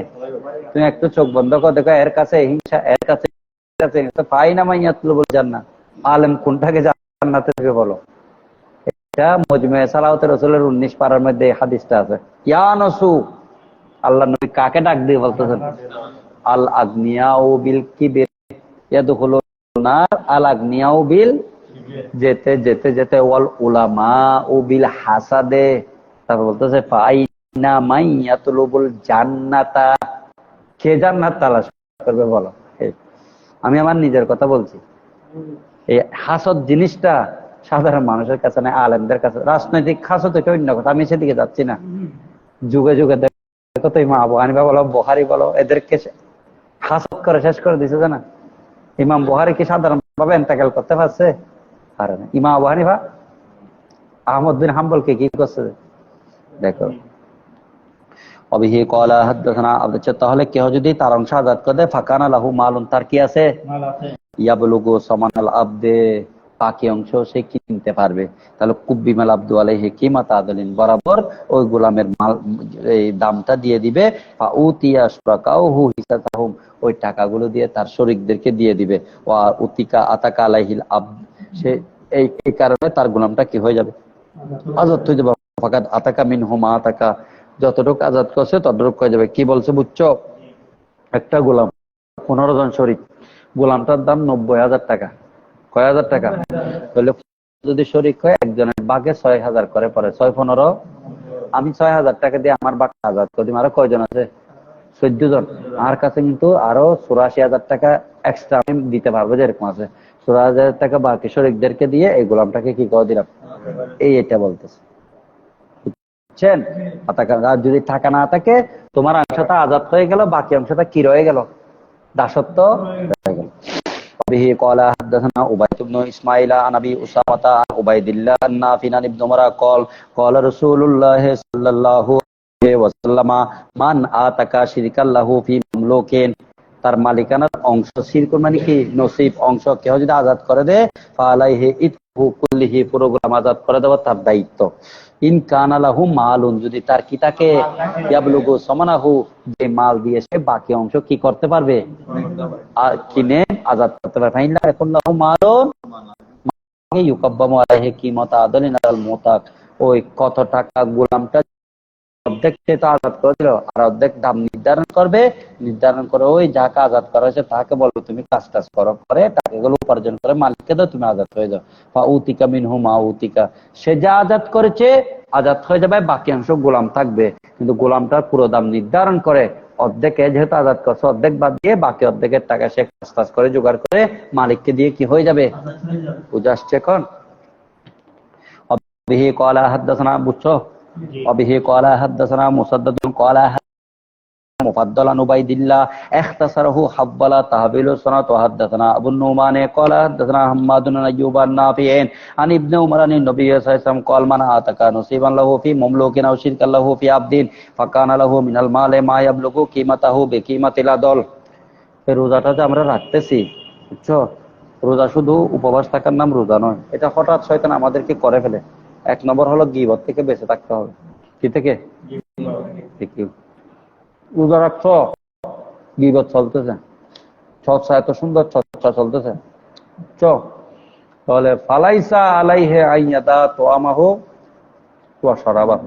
তুমি একটু চোখ বন্ধ করে দেখো, এর কাছে হিংসা, এর কাছে পাই না মাইয়াতুল জান্নাত, আলেম কোনটাকে জান্নাতে দেবে বলো? এটা মজমুয়ে সালাওয়াতে রাসূলের 19 পারার মধ্যে হাদিসটা আছে। ইয়া নসু, আল্লাহ নবী কাকে ডাক দিয়ে বলতেছেন? আল আগনিয়াউ বিল কিবির ইয়াদখুলুন নার, আল আগনিয়াউ বিল, যেতে যেতে যেতে ওয়াল উলামাউ বিল হাসাদে, তারপর বলতেছে ফাইনা মাইয়াতুলুবুল জান্নাতা, কে জান্নাত তালাশ করবে বলো? আমি আমার নিজের কথা বলছি। এই হাসদ জিনিসটা সাধারণ মানুষের কাছে না, আলেমদের কাছে। রাজনৈতিক হাসদ এটা অন্য কথা, আমি সেদিকে যাচ্ছি না। যুগে যুগে দেখো তো ইমাম আবু হানিফা বলো, বুখারী বলো, এদেরকে হাসদ করে শেষ করে দিছে না। ইমাম বুখারী কি সাধারণভাবে ইন্তেকাল করতে পারছে? পারে না। ইমাম আবু হানিফা, আহমদ বিন হাম্বলকে কি করছে দেখো। অবিহি কলা হাদাসানা আচ্ছা, তাহলে কেউ যদি তার অংশ আজাদ করে দেয়, ফাকানা লাহু মালুন, তার কি আছে? ইয়াবলুগু সমানাল আবদে, বাকি অংশ সে কিনতে পারবে। তাহলে কুব্বিমাল আব্দু আলাইহি কিমাত আদলিন, বরাবর ওই গোলামের মাল এই দামটা দিয়ে দিবে। ফাউতিয়া শুরাকাউহু হিসাতাহুম, ওই টাকাগুলো দিয়ে তার শরীকদেরকে দিয়ে দিবে। ওয়া উতিকা আতাকা আলাইহিল আবদ, সে এই কারণে তার গোলামটা কি হয়ে যাবে? আজাদ হয়ে যাবে। ফাকাদ আতাকা মিনহুমা আতাকা, যতটুকু আজাদ করছে ততটুকু হয়ে যাবে। কি বলছে বুঝছো? একটা গোলাম 15 জন শরীক, গোলামটার দাম 90,000 টাকা। কয় হাজার টাকা? তাহলে যদি শরীক হয় একজনের ভাগে 6,000 করে পরে 6-15, আমি 6,000 টাকা দিয়ে আমার বাঘ আজাদ করে দিই। আরো কয়জন আছে? 14 জন। আমার কাছে কিন্তু আরো 84,000 টাকা এক্সট্রা আমি দিতে পারবো, যেরকম আছে 84,000 টাকা বাকি শরীকদেরকে দিয়ে এই গোলামটাকে কি করে দিলাম। এটা বলতেছে, বুঝছেন? আর যদি টাকা না থাকে, তোমার অংশটা আজাদ হয়ে গেল, বাকি অংশটা কি রয়ে গেল? দাসত্ব রয়ে গেল। به قال حدثنا عبيد بن اسماعيل عن ابي اسامه عن عبيد الله عن نافع عن ابن عمر قال قال رسول الله صلى الله عليه وسلم من اتك شركا له في مملوك, তার মালিকানার অংশ, শিরক মানে কি? নসিব অংশ কেউ যদি আজাদ করে দেয়, ফালাইহি ইতহু কুল্লিহি, পুরো গোলাম আজাদ করে দেওয়া তার দায়িত্ব। ইন কানা লাহু মালুন, যদি তার কি থাকে, ইয়াবলুগু সমানাহু, যে মাল দিয়ে সে বাকি অংশ কি করতে পারবে? আর কিনে আজাদ করতে পারবে। ফাইন লাহুম মালুন ইউকাব্বামু আলাইহি কিমাত আদলিন আল মুতাক, ওই কত টাকা গোলামটা অর্ধেক সে তো আজাদ করেছিল, আর অর্ধেক দাম নির্ধারণ করবে। নির্ধারণ করে ওই যাকে আজাদ করা হয়েছে তাকে বলবো তুমি কাজ টাজ করো, করে টাকাগুলো উপার্জন করে মালিককে দাও, তুমি আজাদ হয়ে যাও। ফাউতিকা মিনহু মাউতিকা, সে যা আজাদ করেছে আজাদ হয়ে যাবে, বাকি অংশ গোলাম থাকবে। কিন্তু গোলামটার পুরো দাম নির্ধারণ করে, অর্ধেকে যেহেতু আজাদ করছে অর্ধেক বাদ দিয়ে বাকি অর্ধেকের টাকা সে কাজ টাজ করে জোগাড় করে মালিককে দিয়ে কি হয়ে যাবে? বুঝে আসছে এখন? অবিহি কলা হাদাসানা, বুঝছো? وبه قال حدثنا مسدد قال مفضل عن عبيد الله اختصره حبل تحويل السنة. وحدثنا ابو النعمان قال حدثنا حماد بن ايوب عن نافع عن ابن عمر عن النبي صلى الله عليه وسلم قال من اتك نصيبا له في مملوك او شركا له في عبد فكان له من المال ما يبلغ قيمته بقيمة العدل। এই রোজাটা যে আমরা রাখতেছি, বুঝছো, রোজা শুধু উপবাস থাকার নাম রোজা নয়। এটা হঠাৎ শয়তান আমাদেরকে করে ফেলে। এক নম্বর হলো গীবত থেকে বেঁচে থাকতে হবে। কি থেকে? রোজা রাখছো, গীবত চলতেছে, চর্চা এত সুন্দর চর্চা চলতেছে, তাহলে ফালাইসা আলাইহে আইয়াদা তোয়ামাহু ওয়া শারাবাহু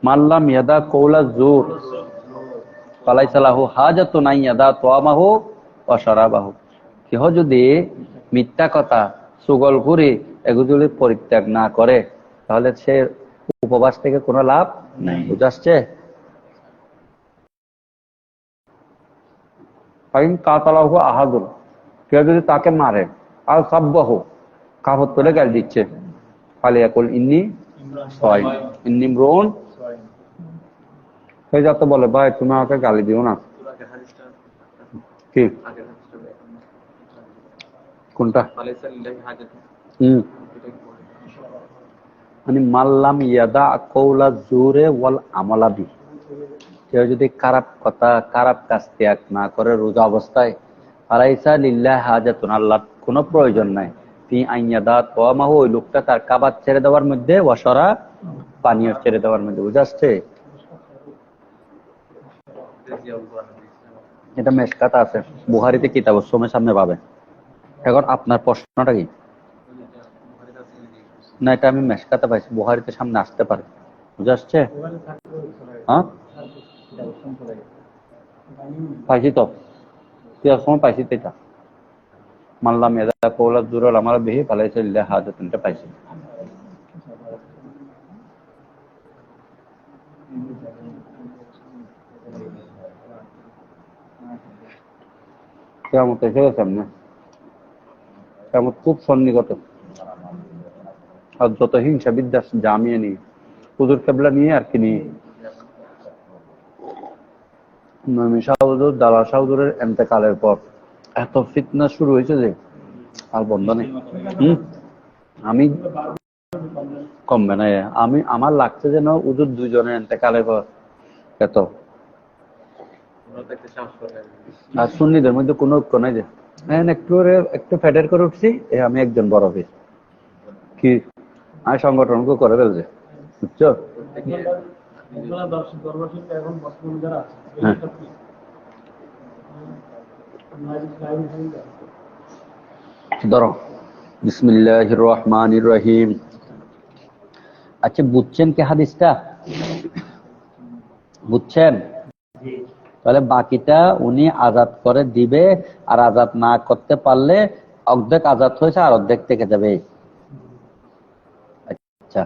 মাল্লাম ইয়াদা কওলা জুর ফালাইসা লাহু হাজাতুন আইয়াদা তোয়ামাহু ওয়া শারাবাহু। কেহ যদি মিথ্যা কথা, সুগলখুরি এগুলি পরিত্যাগ না করে, তাহলে সে উপবাস থেকে কোনো লাভ নাই। বুঝে আসছে? কাতালাহু আহাদুন, কেউ যদি তাকে মারে, আর সাব্বাহু, কাফত তুলে গাল দিচ্ছে, ফালিয়াকুল ইন্নী সাইম ইন্নী ইমরুন, সেই যাতে বলে ভাই তুমি আমাকে গালি দিও না। কি কোনটা? মানে মাল্লাম ইয়াদা কওলা জুরে ওয়াল আমালা বি, কেউ যদি খারাপ কথা, খারাপ কাজ ত্যাগ না করে রোজা অবস্থায়, আলাইসা লিল্লাহি হাজাতুন, আল্লাহর কোনো প্রয়োজন নাই, ফি আইয়াদা তোয়ামাহু, ওই লোকটা তার কাবাত ছেড়ে দেওয়ার মধ্যে, ওয়াশরা পানীয় ছেড়ে দেওয়ার মধ্যে। বুঝে আসছে? এটা মেশকাত আছে, বুখারীতে কিতাব সোমের সামনে পাবে। এখন আপনার প্রশ্নটা কি? না, এটা আমি মেশকাতে পাইছি, বুখারীতে সামনে আসতে পারে। বুঝে আসছে? হ্যাঁ পাইছি তো, সময় পাইছি তো, এটা মানলাম এদা কওলা জুরুল আমার বিহি ফালাইসা লিল্লাহি হাজাতুন, এটা পাইছি। কিয়ামত এসে গেছে সামনে, কিয়ামত খুব সন্নিকট। আর যত হিংসা বিদ্বেষ জামিয়ে নিয়ে, হুজুর কেবলা নিয়ে আর কি নিয়ে, নবী শাহ হুজুর, দালাল শাহ হুজুরের ইন্তেকালের পর এত ফিতনা শুরু হয়েছে যে আর বন্ধ নেই। আমি কমবে না। আমার লাগছে যেন উজুর দুইজনের এতেকালের পর এত। আর সুন্নিদের মধ্যে কোনো ঐক্য নাই যে একটু ফেডার করে উঠছি আমি একজন বড় হই কি আমি সংগঠনকে করে ফেলছে, বুঝছো? হ্যাঁ। ধরো বিসমিল্লাহির রহমানির রহিম। আচ্ছা বুঝছেন কি হাদিসটা? বুঝছেন? তাহলে বাকিটা উনি আজাদ করে দিবে, আর আজাদ না করতে পারলে অর্ধেক আজাদ হয়েছে আর অর্ধেক থেকে যাবে। আচ্ছা,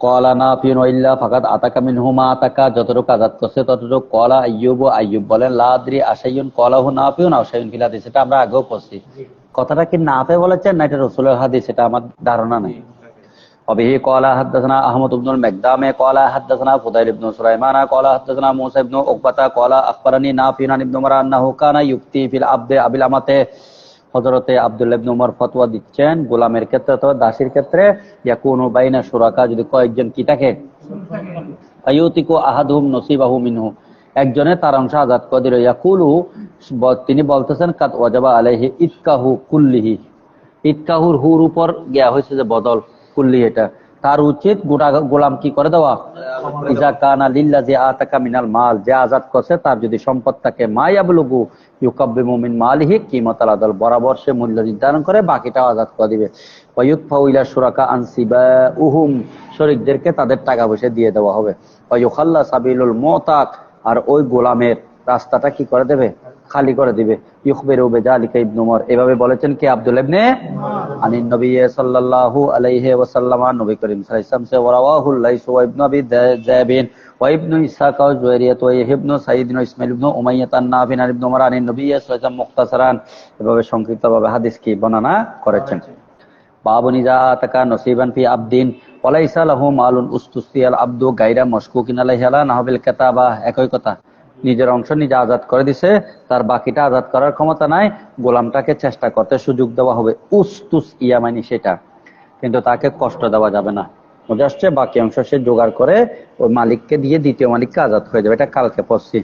কলা নাফিউন ইল্লা ফাকাদ আতাকা মিনহু মা আতাকা, যতটুকু আজাদ করছে ততটুকু। কলা আইয়ুব, আইয়ুব বলেন লা আদরি আশাইয়ুন কলাহু নাফিউন আও শাইউন ফিল হাদিস। এটা আমরা আগেও পড়ছি। কথাটা কি নাফে বলেছেন না এটা রাসূলের হাদিস, এটা আমার ধারণা নেই। وبه قال حدثنا احمد بن المقدام قال حدثنا فضيل بن سليمان قال حدثنا موسى بن عقبة قال اخبرني نافع عن ابن عمر انه كان يفتي في العبد ابي الامه। হযরতে আব্দুল্লাহ ইবনে উমর ফতোয়া দিচ্ছেন গোলামের ক্ষেত্রে অথবা দাসীর ক্ষেত্রে, ইয়াকুনু বাইনা শুরাকা, যদি কয়েকজন কি থাকে, আয়ুতিকু আহাদুহুম নসিবাহু মিনহু, একজনে তার অংশ আজাদ করে দিল। ইয়াকুলু, তিনি বলতেছেন কাদ ওয়াজাবা আলাইহি ইতকাহু কুল্লিহি, ইতকাহুর হুর উপর গিয়া হয়েছে যে বদল, কুল্লি এটা তার উচিত গোটা গোলাম কি করে দেওয়া। ইজা কানা লিল্লাযি আতাকা মিনাল মাল, যে আজাদ করছে তার যদি সম্পদ থাকে, মা ইয়াবলুগু ইউকাব্বিমু মিন মালিহি কিমাতাল আদল, বরাবর সে মূল্য নির্ধারণ করে বাকিটাও আজাদ করে দিবে। ওয়া ইউতফাউ ইলা শুরাকা আন সিবাউহুম, শরীকদেরকে তাদের টাকা পয়সা দিয়ে দেওয়া হবে। ওয়া ইউখাল্লা সাবিলুল মুতাক, আর ওই গোলামের রাস্তাটা কি করে দেবে, খালি করে দিবে। ইখবিরু বিযালিকা ইবনে উমর, এভাবে বলেছেন কি আব্দুল্লাহ ইবনে আনি নবী সাল্লাল্লাহু আলাইহি ওয়াসাল্লাম, নবী করিম সাল্লাল্লাহু আলাইহি ওয়াসাল্লাম সে ওয়ারাহু লাইস ওয়া ইবনে আবি যাবিন ওয়া ইবনে ইসহাক ওয়া জুয়ারিয়াত ওয়া ইবনে সাঈদ ওয়া ইসমাঈল ইবনে উমাইয়া আন-নাফি আন ইবনে উমর আনি নবী সাল্লাল্লাহু আলাইহি ওয়াসাল্লাম মুখতাসারান, এভাবে সংক্ষিপ্তভাবে হাদিস কি বর্ণনা করেছেন। বাবু নিজা আতাকা নসিবান ফি আবদিন ওয়ালাইসা লাহু মালুন উস্তুসিয়াল আবদু গায়রা মাশকুকিন আলাইহি আলা নাহবিল কিতাবা, একই কথা। নিজের অংশ নিজে আজাদ করে দিছে, তার বাকিটা আজাদ করার ক্ষমতা নাই, গোলামটাকে চেষ্টা করতে সুযোগ দেওয়া হবে। উস্তুস ইয়া মানে সেটা, কিন্তু তাকে কষ্ট দেওয়া যাবে না। বুঝে আসছে? বাকি অংশ সে জোগাড় করে ওই মালিককে দিয়ে দ্বিতীয় মালিককে আজাদ হয়ে যাবে। এটা কালকে পড়ছি।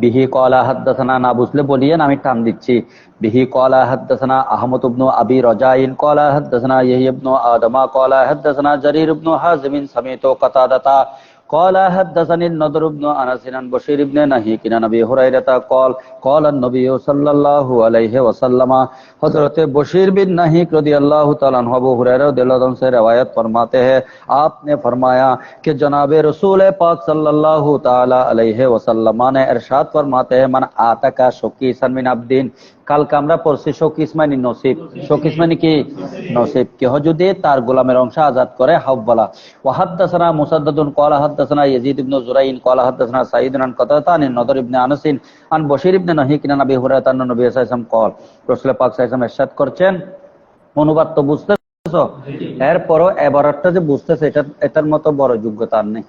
বিহি কলা হাদ্দাসানা, না বুঝলে বলিয়েন, আমি টান দিচ্ছি। বিহি কলা হাদ্দাসানা আহমদ ইবনু আবি রাজাইন কলা হাদ্দাসানা ইয়াহইয়া ইবনু আদমা কলা হাদ্দাসানা জারীর ইবনু হাযিম সামিতু কাতাদাতা قال حدثني النضر بن انس عن بشير بن نهيك عن ابي هريره قال قال النبي صلى الله عليه وسلم, हजरत बशीर बिन नहीक रदियल्लाहु ताला अन्हु अबू हुरैरा रदियल्लाहु अन्हु से रिवायत फरमाते हैं, आपने फरमाया कि जनाबे रसूल पाक सल्लल्लाहु ताला अलैहि वसल्लम ने इरशाद फरमाते हैं, मन आतका शकीसन मिन अब्दिन, কালকে আমরা পড়ছি শকিস মানে নসিব, শকিস মানে কি নসিব, কেহ যদি তার গোলামের অংশ আজাদ করে হাওয়ালা। ওয়া হাদাসানা মুসাদ্দাদুন ক্বালা হাদাসানা ইয়াজিদ ইবনে জুরাইন ক্বালা হাদাসানা সাঈদ আন কাতাদা আন নদর ইবনে আনাস আন বশীর ইবনে নহিক আন নবী হুরায়রা আন নবী সাল্লাল্লাহু আলাইহি ওয়াসাল্লাম ক্বাল, রাসূল পাক সাল্লাল্লাহু আলাইহি ওয়াসাল্লাম ইরশাদ করছেন। অনুবাদ তো বুঝতেছো, এরপরও এবারটা যে বুঝতেছে এটার মতো বড় যোগ্যতা আর নেই।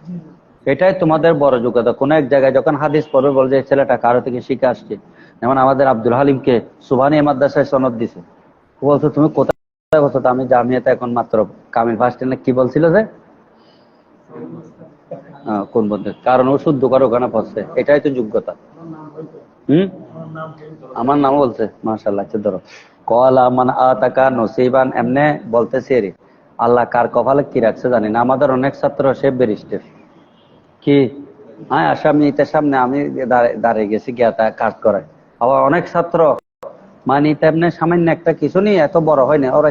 এটাই তোমাদের বড় যোগ্যতা। কোন এক জায়গায় যখন হাদিস পড়বে বলে যে ছেলেটা কারো থেকে শিখে আসছে, যেমন আমাদের আব্দুল হালিমকে সুবহানী মাদ্রাসায় সনদ দিছে, বলছো তুমি কোথায় বলছো, আমি জামিয়াতে এখন মাত্র কামিল ফার্স্ট ইয়ারে, কি বলছিল যে কোন বন্ধু, কারণ ও শুদ্ধ করে ওখানে পড়ছে, এটাই তো যোগ্যতা। আমার নাম বলছে, মাশাআল্লাহ। আচ্ছা ধরো, কলা মান আতাকা নসিবান, এমনে বলতেছে রে, আল্লাহ কার কপালে কি রাখছে জানি না। আমাদের অনেক ছাত্র সে ব্যারিস্টার, কি হ্যাঁ আসামিতে সামনে আমি দাঁড়িয়ে গেছি গিয়া কাজ করায়। আবার অনেক ছাত্র মানে তেমনি সামান্য একটা কিছু নেই, এত বড় হয় না ওরা,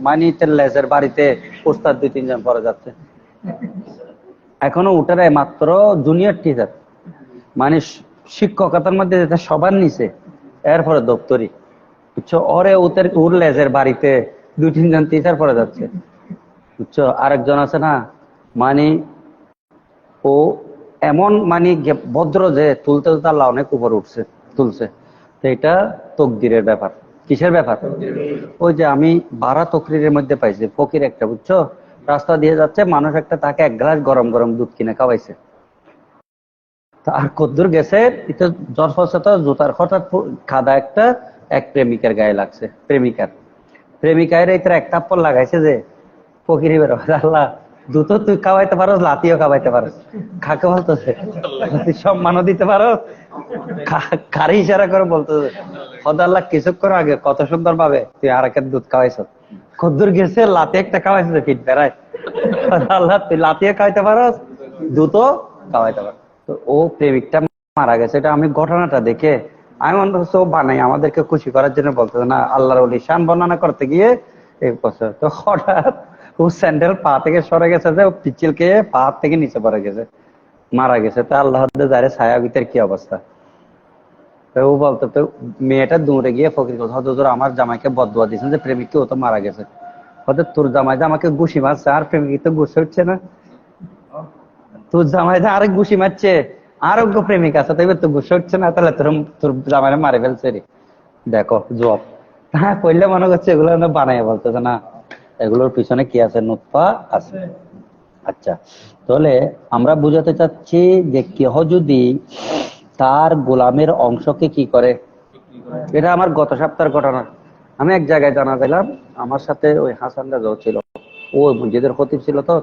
মানে লেজের বাড়িতে উস্তাদ 2-3 জন পরে যাচ্ছে, এখনো উঠে দেয় মাত্র জুনিয়র টিচার, মানে শিক্ষকতার মধ্যে যেটা সবার নিচে, এরপরে দপ্তরি, বুঝছো? ওর লেজের বাড়িতে 2-3 জন টিচার পরে যাচ্ছে, বুঝছো? আরেকজন আছে না, মানে ও এমন মানে ভদ্র যে তুলতে তুলতে আল্লাহ অনেক উপরে তুলছে। তো এটা তকদিরের ব্যাপার। কিসের ব্যাপার? ওই যে আমি 12 তকরিরের মধ্যে পাইছি, ফকির একটা, বুঝছো, রাস্তা দিয়ে যাচ্ছে, মানুষ একটা তাকে 1 গ্লাস গরম গরম দুধ কিনে খাওয়াইছে। তো আর কদ্দুর গেছে এটা জ্বর ফসে তো জুতার হঠাৎ খাদা একটা এক প্রেমিকার গায়ে লাগছে, প্রেমিকার এটার এক থাপ্পড় লাগাইছে যে ফকিরি বেরো, আল্লাহ দুটো তুই খাওয়াইতে পারো, লাতিও খাওয়াইতে পারো, খাকে বলতেছে তুই সম্মানও দিতে পারো, খারি ইশারা করে বলতেছে আল্লাহ কিছুক্ষণ আগে কত সুন্দর ভাবে তুই আর একের দুধ খাওয়াইছ, কদ্দুর গেছে লাতি একটা খাওয়াইছে ফিট বেড়ায়, আল্লাহ তুই লাতিও খাওয়াইতে পারো দুটো খাওয়াইতে পারো। তো ও প্রেমিকটা মারা গেছে, এটা আমি ঘটনাটা দেখে আমি মনে করছি ও বানাই আমাদেরকে খুশি করার জন্য বলতেছে না, আল্লাহর ওলি শান বর্ণনা করতে গিয়ে এই বছর তো হঠাৎ ও স্যান্ডেল পা থেকে সরে গেছে যে ও পিচ্ছিল খেয়ে পা থেকে নিচে পড়ে গেছে, মারা গেছে। তো আল্লাহ যারে ছায়া ভিতরে কি অবস্থা। তো ও বলতো তো মেয়েটা দৌড়ে গিয়ে ফকির কথা হুজুর আমার জামাইকে বদুয়া দিয়েছেন যে প্রেমিককে ও তো মারা গেছে, হয়তো তোর জামাই যে আমাকে ঘুষি মারছে আর প্রেমিক তো ঘুষে উঠছে না, তোর জামাই যে আরেক ঘুষি মারছে আরোগ্য প্রেমিক আছে তাই তো ঘুষে উঠছে না, তাহলে তোর জামাইরে মারে ফেলছে রে। দেখো জব হ্যাঁ কইলে মনে করছে এগুলো বানাই বলতেছে না, এগুলোর পিছনে কি আছে, নুতফা আছে। আচ্ছা তাহলে আমরা বুঝাতে চাচ্ছি যে কেহ যদি তার গোলামের অংশকে কি করে, এটা আমার গত সপ্তাহের ঘটনা। আমি এক জায়গায় জানা দিলাম, আমার সাথে ওই হাসান রাজাও ছিল, ও মসজিদের খতিব ছিল, তো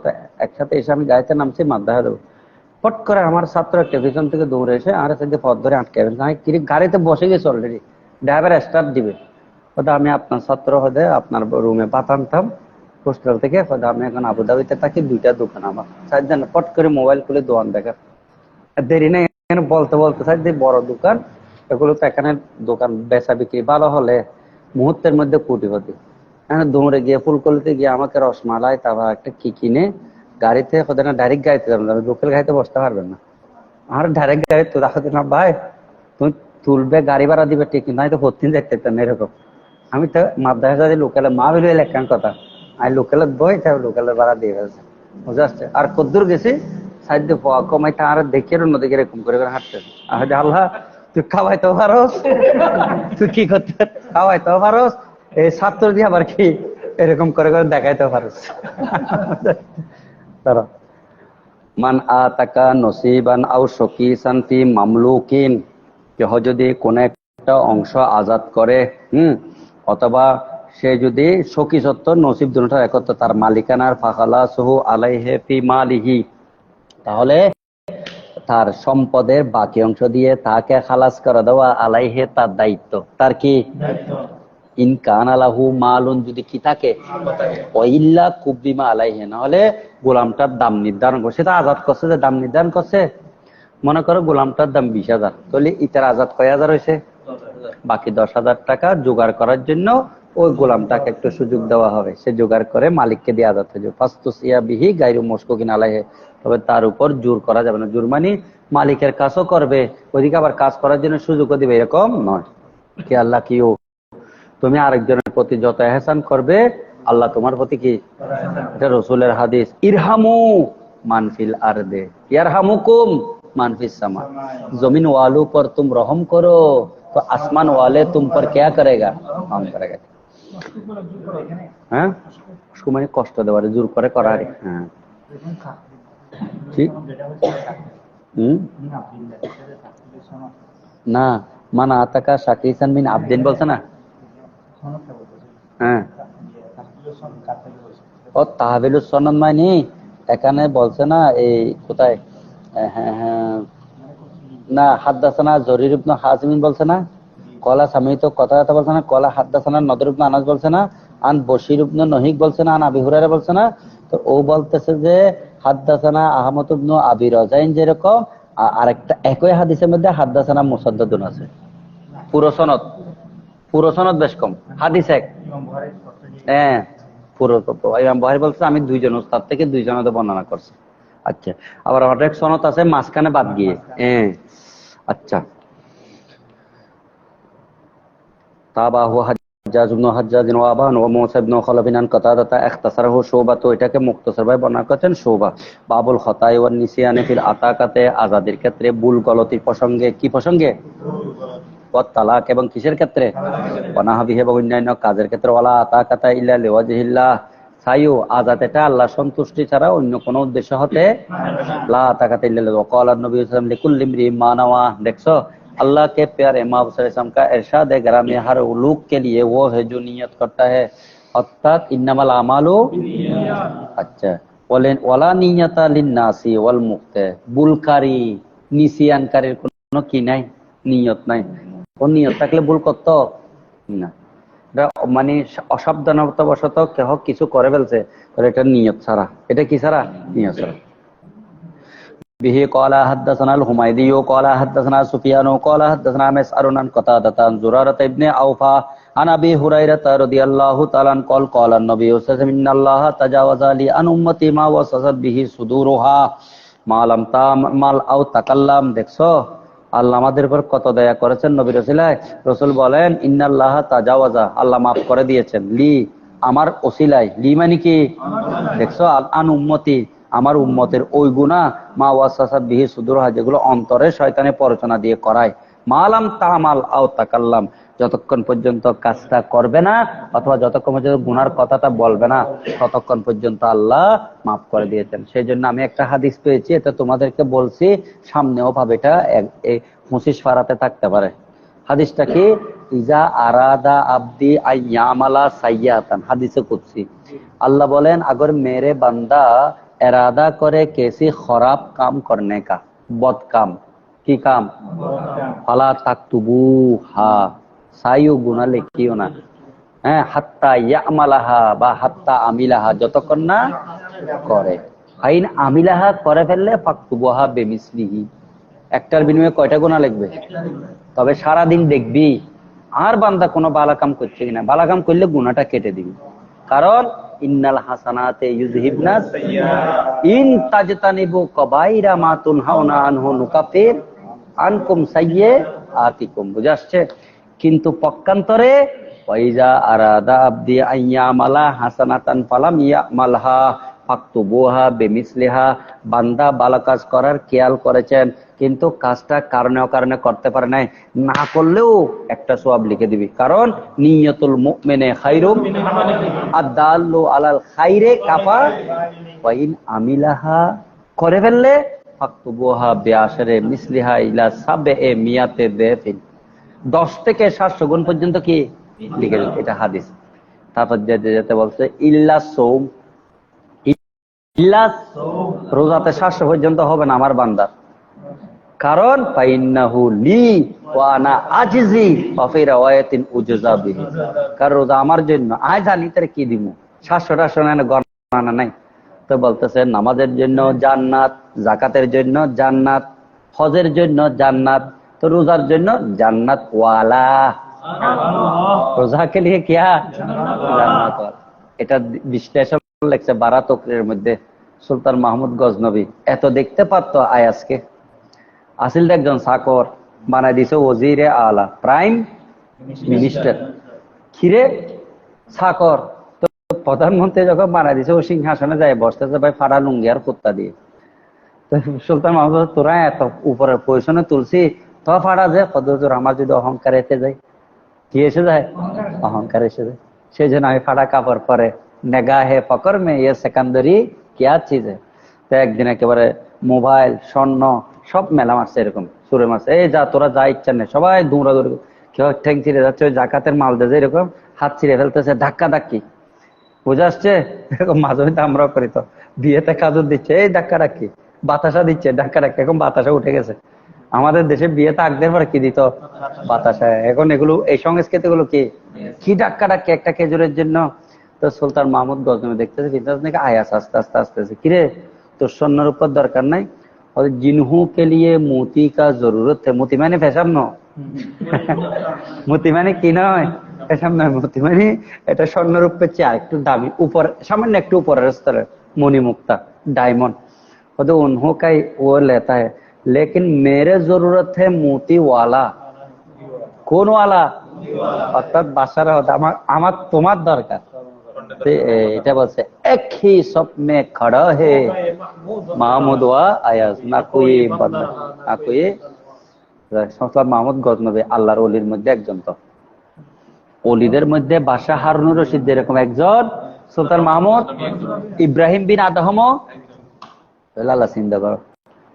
একসাথে এসে আমি গাড়িতে নামছি মাদ্রাসা দেবো, পট করে আমার ছাত্র একটা পিছন থেকে দৌড়ে এসে আর সাথে পথ ধরে আটকে গাড়িতে বসে গেছে অলরেডি, ড্রাইভার স্টার্ট দিবে, হয়তো আমি আপনার ছাত্র হতে আপনার রুমে পাঠানতাম হোস্টেল থেকে, হয়তো আমি এখন আবুধাবিতে থাকি, দুইটা দোকান আমার চারজন, পট করে মোবাইল খুলে দোকান দেখা দেরি নেই, এখানে বলতে বলতে চাই যে বড় দোকান এগুলো তো এখানে দোকান বেচা বিক্রি ভালো হলে মুহূর্তের মধ্যে কোটিপতি। হ্যাঁ দৌড়ে গিয়ে ফুলকলিতে গিয়ে আমাকে রসমালাই তারপর একটা কি কিনে গাড়িতে হতে না, ডাইরেক্ট গাড়িতে যাবেন, লোকাল গাড়িতে বসতে পারবেন না, আর ডাইরেক্ট গাড়ি তো রাখতে না ভাই তুমি তুলবে গাড়ি ভাড়া দিবে ঠিক নাই তো ভর্তি দেখতে না এরকম। আমি তো মাদ্রাসা লোকালে মা বেরো লেখান কথা আমি লোকালের বই তাই লোকালের ভাড়া দিয়ে ফেলছে, বুঝে আসছে। আর কদ্দুর গেছি সাইড কমাই আর দেখে অন্যদিকে এরকম করে হাঁটতে, আল্লাহ তুই খাওয়াইতেও পারস, তুই কি করতে খাওয়াইতেও পারস, এই ছাত্র দিয়ে আবার কি এরকম করে করে দেখাইতেও পারস। তারা মান আতাকা নসিবান আও শকিসান ফি মামলুকিন, কেহ যদি কোন একটা অংশ আজাদ করে অথবা সে যদি শকিসত্ব নসিব দুটোটা একত্র তার মালিকানার ফাখালা সহু আলাইহে ফি মালিহি, তাহলে তার সম্পদের বাকি অংশ দিয়ে তাকে খালাস করে দেওয়া আলাইহে তার দায়িত্ব, তার কি ইনকান আলাহু মালুন যদি কি থাকে ওইল্লা কুবিমা আলাইহে, নাহলে গোলামটার দাম নির্ধারণ করছে, তা আজাদ করছে যে দাম নির্ধারণ করছে, মনে করো গোলামটার দাম 20,000, তাহলে ইটার আজাদ কয় হাজার হয়েছে, বাকি 10,000 টাকা জোগাড় করার জন্য ওই গোলামটাকে একটু সুযোগ দেওয়া হবে, সে জোগাড় করে মালিককে দিয়ে আজাদ হয়ে যাবে। ফাস্তুসিয়া বিহি গায়রু মুশকুকিন আলাইহি, তবে তার উপর জোর করা যাবে না, জোর মানে মালিকের কাজও করবে ওইদিকে আবার কাজ করার জন্য সুযোগও দিবে এরকম নয়। কি আল্লাহ কি ও তুমি আরেকজনের প্রতি যত এহসান করবে আল্লাহ তোমার প্রতি কি, এটা রাসূলের হাদিস, ইরহামু মানফিল আরদে ইয়ারহামুকুম মানফিস সামা, জমিন ওয়ালু पर तुम रहम करो तो आसमान वाले तुम पर क्या करेगा, रहम करेगा। হ্যাঁ মানে কষ্ট দেওয়ারে জোর করে করারে, হ্যাঁ ঠিক না, মান আতাকা শাকিসান মিন আবদিন বলছে না, হ্যাঁ ও তাহবিলুস সনদ মানে এখানে বলছে না, এই কোথায় না হাদ্দাসানা জরির ইবনে হাজিম বলছে না, কলা সামিত কথা বলছে না, কলা হাদ্দাসানা নদর ইবনে আনাস বলছে না, আন বশির ইবনে নহিক বলছে না, আন আবি হুরায়রা বলছে না, তো ও বলতেছে যে হাদ্দাসানা আহমদ ইবনে আবি রাজাইন যেরকম, আরেকটা একই হাদিসের মধ্যে হাদ্দাসানা মুসাদ্দাদুন আছে, পুরো সনদ বেশ কম, হাদিস এক, হ্যাঁ পুরো ইমাম বুখারী বলছে আমি দুইজন উস্তাদ থেকে দুইজনের বর্ণনা করছি। আচ্ছা আবার অনেক সনদ আছে মাঝখানে বাদ গিয়ে, আচ্ছা তাবাহু হাজ্জাজ ইবনে হাজ্জাজ ওয়া আবান ওয়া মুসা ইবনে খালাবিন আন কাতাদা ইখতাসারাহু শুবা, তো এটাকে মুখতাসার ভাবে বর্ণনা করেছেন শুবা। বাবুল খতাই ওয়ান নিসিয়ানে ফিল আতাকাতে, আযাদের ক্ষেত্রে ভুল গলতির প্রসঙ্গে, কি প্রসঙ্গে, তালাক এবং কিসের ক্ষেত্রে, ওয়ানাহাবিহি এবং অন্যান্য কাজের ক্ষেত্রে, ওয়ালা আতাকাতা ইল্লা লিওয়াজহিল্লাহ, সাইও আযাদ এটা আল্লাহ সন্তুষ্টি ছাড়া অন্য কোনো উদ্দেশ্য হতে লা তাকাতা ইল্লাল্লাহ। ওয়া ক্বালা নবী সাল্লাল্লাহু আলাইহি ওয়াসাল্লাম লিকুল্লি ইমরিইন মা নাওয়া। দেখছো अल्लाह के प्यारे महबूब सल्लल्लाहु अलैहि वसल्लम का इरशाद है ग्रामी हर उलूक के लिए वो है जो नियत करता है अर्थात इन्नमल आमालु अच्छा ওয়ালা নিয়াতা লিন্নাসি ওয়াল মুক্তে বুলকারী নিসিয়ানকারীর কোনো কি নাই নিয়ত নাই ও নিয়ত থাকলে ভুল করতো না এটা মানে অসাবধানতাবশত কেহ কিছু করে ফেলছে এটা নিয়ত ছাড়া এটা কি ছাড়া নিয়ত ছাড়া به قال حدثنا الحميدي قال حدثنا سفيان قال حدثنا مسعر عن قتادة عن زرارة ابن أوفى عن أبي هريرة رضي الله تعالى عنه قال قال النبي صلى الله عليه وسلم إن الله تجاوز لي عن أمتي ما وسوست به صدورها ما لم تعمل أو تكلم। দেখছো আল্লাহ আমাদের উপর কত দয়া করেছেন। নবী রাসূল বলেন ইন্নাল্লাহ তাজাওয়াজা আল্লাহ মাফ করে দিয়েছেন লি আমার ওসিলায় লি মানে কি দেখছো আন উম্মতি আমার উম্মতের ওই গুনাহ মা ওয়াসাসাত বিহি সুদুরহা যেগুলো অন্তরে শয়তানে প্ররোচনা দিয়ে করায় মালাম তামাল আও তাকাল্লাম যতক্ষণ পর্যন্ত কাজটা করবে না অথবা যতক্ষণ পর্যন্ত গুনার কথাটা বলবে না ততক্ষণ পর্যন্ত আল্লাহ মাফ করে দিয়েছেন। সেই জন্য আমি একটা হাদিস পেয়েছি এটা তোমাদেরকে বলছি সামনেও ভাবে এটা হুঁশিস ফারাতে থাকতে পারে। হাদিসটা কি ইজা আরাদা আব্দি আইয়ামালা সাইয়াতান হাদিসে কুদসি আল্লাহ বলেন अगर मेरे बंदा इरादा करे कैसी खराब काम करने का बद काम की काम फला तक्तुबू हा साइयो गुना लिखियो ना হ্যাঁ হাত্তা ইয়ামালাহা বা হাত্তা আমিলাহা যতক্ষণ না করে আইন আমিলাহা করে ফেললে ফাকতুবুহা বিমিসলিহি একটার বিনিময়ে কয়টা গুনাহ লিখবে তবে সারা দিন দেখবি আর বান্দা কোনো ভালো কাম করছে কিনা ভালো কাম করলে গুনাহটা কেটে দিবি কারণ ইন্নাল হাসানাতে ইউযহিবনা সাইয়্যাত ইন তাজতানিবু কাবাইরা মা তুনহাউনা আনহু নুকাফির আনকুম সাইয়্যাতিকুম বুঝাচ্ছে কিন্তু পক্ষান্তরে ওয়াইজা আরাদা আবদি আইয়ামালা হাসানাতান ফালাম ইয়ামালহা ফাকতুবুহা বিমিসলিহা বান্দা ভালো কাজ করার খেয়াল করেছেন কিন্তু কাজটা কারণে করতে পারে নাই না করলেও একটা সওয়াব লিখে দিবি কারণ নিয়তুল মুমিনে খায়রুম আদাল্লু আলাল খাইরে কাফা ওয়া ইন আমিলাহা করে ফেললে ফাকতুবুহা বিআশরে মিসলিহা ইলা সাবএ মিয়াতে দাফিন 10 থেকে 700 গুণ পর্যন্ত কি লিখে দিবি এটা হাদিস। তারপর যেতে বলছে ইল্লা সওম ইল্লা রোজাতে 700 পর্যন্ত হবে না আমার বান্দার কারণ ফাইন্নাহু লি ওয়া আনা আজিজি ওয়া ফি রাওয়ায়াতিন উজজা বিহি কারণ রোজা আমার জন্য আয় জানি তারে কি দিমু 700 না গণনা নাই তো বলতেছে নামাজের জন্য জান্নাত জাকাতের জন্য জান্নাত হজের জন্য জান্নাত তো রোজার জন্য জান্নাত ওয়ালা রোজা কে লিয়ে কিয়া জান্নাত ওয়ালা এটা বিশ্লেষণ লেখছে 12 তকরিরের মধ্যে সুলতান মাহমুদ গজনবী এত দেখতে পারতো আয়াজকে আসিল একজন চাকর বানাই দিছে ওজিরে আলা প্রাইম মিনিস্টার খিরে চাকর তো প্রধানমন্ত্রী যখন বানাই দিছে ও সিংহাসনে যায় বসতেছে ভাই ফাড়া লুঙ্গি আর কুত্তা দিয়ে তো সুলতান মাহমুদ তোরা এত উপরের পজিশনে তুলছি তো ফাড়া যে পদজোর আমার যদি অহংকার এসে যায় কি এসে যায় অহংকার এসে যায় সেই জন্য আমি ফাড়া কাপড় পরে নেগা হে ফকর মে ইয়ে সেকেন্ডারি কিয়া চিজ তো একদিন একেবারে মোবাইল স্বর্ণ সব মেলা মারছে এরকম সুরে মারছে এই যা তোরা যা ইচ্ছা নেই সবাই দৌড়াদৌড়ি কেউ ঠ্যাং ছিঁড়ে যাচ্ছে ওই জাকাতের মাল দিয়ে এরকম হাত ছিঁড়ে ফেলতেছে ধাক্কা ধাক্কি বুঝে আসছে এরকম মাঝে মধ্যে আমরাও করি তো বিয়েতে কাজর দিচ্ছে এই ধাক্কা ধাক্কি বাতাসা দিচ্ছে ধাক্কা ধাক্কি এখন বাতাসা উঠে গেছে আমাদের দেশে বিয়েতে আগদের পরে কি দিত বাতাসা এখন এগুলো এই সংস্কৃতি গুলো কি ধাক্কা ধাক্কি একটা খেজুরের জন্য তো সুলতান মাহমুদ গজনবী দেখতেছে নাকি আয়াস আস্তে আস্তে আসতেছে কিরে তোর স্বর্ণের উপর দরকার নাই और जिन्हों के लिए मोती का जरूरत है मोती माने फैशन न मोती माने की नয় फैशन নয় मोती माने এটা স্বর্ণের উপর চেয়ে একটু দামি উপর সামান্য একটু উপরের স্তরে মণিমুক্তা डायमंड तो उन्हों का वो लेता है लेकिन मेरे जरूरत है मोती वाला कौन वाला অর্থাৎ বাসারা আমার তোমার দরকার এটা বলছে এক হি স্বপ্নে খড়া হে মাহমুদ ওয়া আয়াজ না কোই বদলা না কোই সুলতান মাহমুদ গজনবী আল্লাহর ওলির মধ্যে একজন তো ওলিদের মধ্যে বাদশা হারুনুর রশিদ এরকম একজন সুলতান মাহমুদ, ইব্রাহিম বিন আদহম, আল্লাহ চিন্তা করো,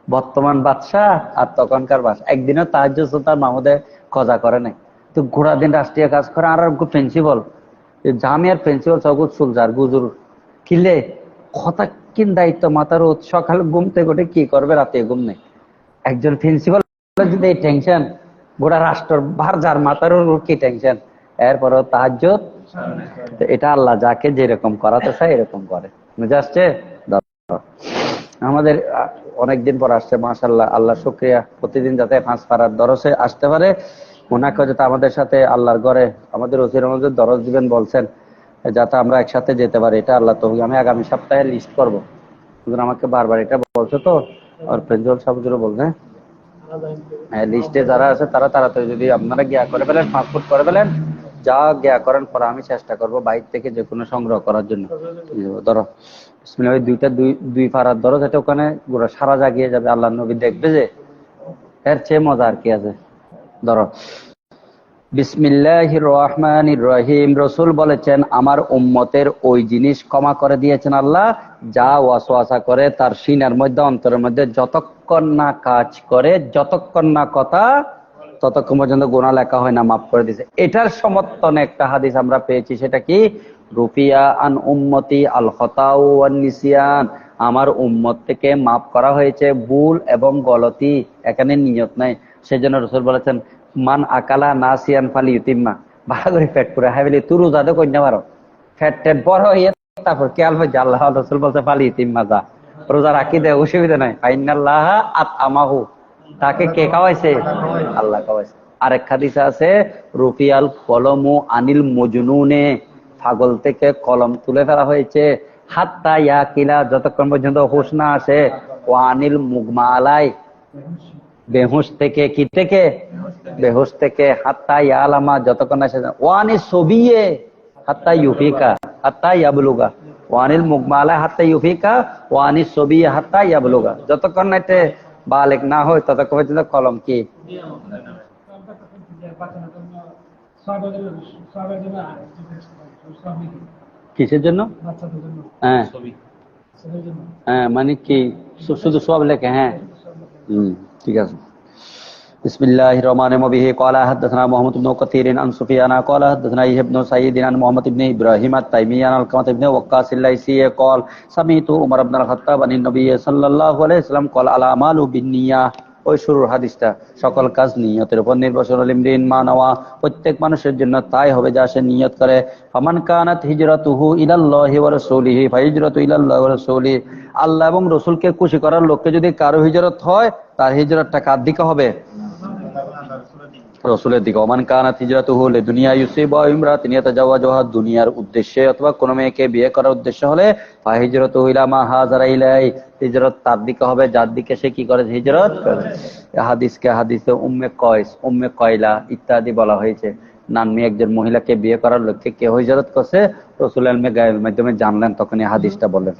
বর্তমান বাদশাহ আর তখনকার বাদশাহ একদিনও তাহাজ্জুদ সুলতান মাহমুদে কজা করে নাই। তো ঘোড়া দিন রাষ্ট্রীয় কাজ করে। আর প্রিন্সিপাল জামিয়ার প্রিন্সিপাল সগুদ সুলজার গুজুর কিলে কথা কিন দায়িত্ব মাথার সকালে ঘুম থেকে উঠে কি করবে, রাতে ঘুম নেই। একজন প্রিন্সিপাল যদি এই টেনশন, গোটা রাষ্ট্র ভার যার মাথার কি টেনশন, এরপরও তাহাজ্জুদ। এটা আল্লাহ যাকে যেরকম করাতে চায় এরকম করে। বুঝে আসছে? আমাদের অনেকদিন পর আসছে, মাশাআল্লাহ, আল্লাহ শুকরিয়া। প্রতিদিন যাতে 5 পারার দরসে আসতে পারে, ওনাকে যাতে আমাদের সাথে আল্লাহর ঘরে আমাদের ওসির মধ্যে দরস দিবেন বলছেন, যাতে আমরা একসাথে যেতে পারি, এটা আল্লাহ তৌফিক। আমি আগামী সপ্তাহে লিস্ট করবো। আমাকে বারবার এটা বলছে, তো আর প্রিন্সিপাল সাহেব বলছে হ্যাঁ, লিস্টে যারা আছে তারা তাড়াতাড়ি যদি আপনারা গিয়া করে ফেলেন, পাসপোর্ট করে ফেলেন, যা গিয়া করেন পরে আমি চেষ্টা করবো বাইরে থেকে যে কোনো সংগ্রহ করার জন্য। ধরো দুই পাড়ার ধরো, যেটা ওখানে গোটা সারা জাগিয়ে যাবে, আল্লাহ নবী দেখবে, যে এর চেয়ে মজা আর কি আছে। ধরো বিসমিল্লাহির রহমানির রহিম। রসুল বলেছেন, আমার উম্মতের ওই জিনিস ক্ষমা করে দিয়েছেন আল্লাহ যা ওয়াসওয়াসা করে তার সিনার মধ্যে, অন্তরের মধ্যে, যতক্ষণ না কাজ করে, যতক্ষণ না কথা, ততক্ষণ পর্যন্ত গুনাহ লেখা হয় না, মাফ করে দিয়েছে। এটার সমর্থনে একটা হাদিস আমরা পেয়েছি, সেটা কি? রুফিয়া আন উম্মতি আল খতাউ ওয়ান নিসিয়ান। আমার উম্মত থেকে মাফ করা হয়েছে ভুল এবং গলতি, এখানে নিয়ত নাই। সেজন্য রাসূল বলেছেন, মান আকালা নাসিয়ান ফালিউতিম্মা। ভালো করে পেট পুরা হাইলি তুই রোজাতে কইনা পারো, ফ্যাট ট্যাট বড় হয়ে তারপর খেয়াল হয়েছে, আল্লাহ রাসূল বলছে ফালিউতিম্মা, যা রোজা রাখি দে, অসুবিধা নাই। ফাইনাল্লাহ আতআমাহু, তাকে কে খাওয়াইছে? আল্লাহ খাওয়াইছে। আরেক হাদিসে আছে, রুফিয়াল কলমু আনিল মজনুনে, পাগল থেকে কলম তুলে ফেলা হয়েছে, হাত্তা ইয়াকিলা, যতক্ষণ পর্যন্ত হুঁশ না আসে, ও আনিল মুগমা আলাই, বেহুশ থেকে, কি থেকে? বেহুশ থেকে, হাত্তা ইয়ালামা, যতক্ষণ আসে, ওয়ানি সবিয়ে হাত্তা ইউফিকা হাত্তা ইয়াবলুগা, ওয়ানিল মুগমা আলাই হাত্তা ইউফিকা, ওয়ানি সবিয়ে হাত্তা ইয়াবলুগা, যতক্ষণ না এটা বালেক না হয় ততক্ষণ পর্যন্ত কলম কি? কিসের জন্য? হ্যাঁ হ্যাঁ, মানে কি শুধু সব লেখে? হ্যাঁ, ঠিক আছে। বিসমিল্লাহির রহমানির রহিম। বিহি ক্বালা হাদাসানা মুহাম্মদ ইবনে কাসীর আন সুফিয়ান ক্বালা হাদাসানা ইহয়া ইবনে সাঈদ আন মুহাম্মদ ইবনে ইব্রাহিম আত-তাইমি আন আলকামা ইবনে ওয়াক্কাস আল-লাইসি ক্বাল সামিতু উমর ইবনে আল-খাত্তাব আন নবী সাল্লাল্লাহু আলাইহি ওয়াসাল্লাম ক্বাল আল আমালু বিন-নিয়াহ। ওই শুরুর হাদিসটা, সকল কাজ নিয়তের উপর নির্ভরশীল। লিমরিন মা নাওয়া, প্রত্যেক মানুষের জন্য তাই হবে যা সে নিয়ত করে। ফামান কানাত হিজরাতুহু ইলাল্লাহি ওয়া রাসূলিহি ফাহিজরাতু ইলাল্লাহি ওয়া রাসূলিহি। আল্লাহ এবং রাসূলকে খুশি করার লক্ষ্যে যদি কারো হিজরত হয়, তার হিজরতটা কার দিকে হবে? রাসূলের দিকে। ওমান কানাত হিজরাতুহু লিদুনিয়া ইউসিবুহা ওয়া ইমরাতিন ইয়াতাজাওয়াজুহা, দুনিয়ার উদ্দেশ্যে অথবা কোনো মেয়েকে বিয়ে করার উদ্দেশ্য হলে, ফাহিজরাতুহু ইলা মা হাজারা ইলাইহি, হিজরত তার দিকে হবে যার দিকে সে কি করে? হিজরত করে। হাদিসে উম্মে কয়স, উম্মে কয়লা ইত্যাদি বলা হয়েছে। নাম্নী একজন মহিলাকে বিয়ে করার লক্ষ্যে কে হিজরত করছে, রাসূল ইলমে গায়েবের মাধ্যমে জানলেন, তখন এই হাদিসটা বললেন।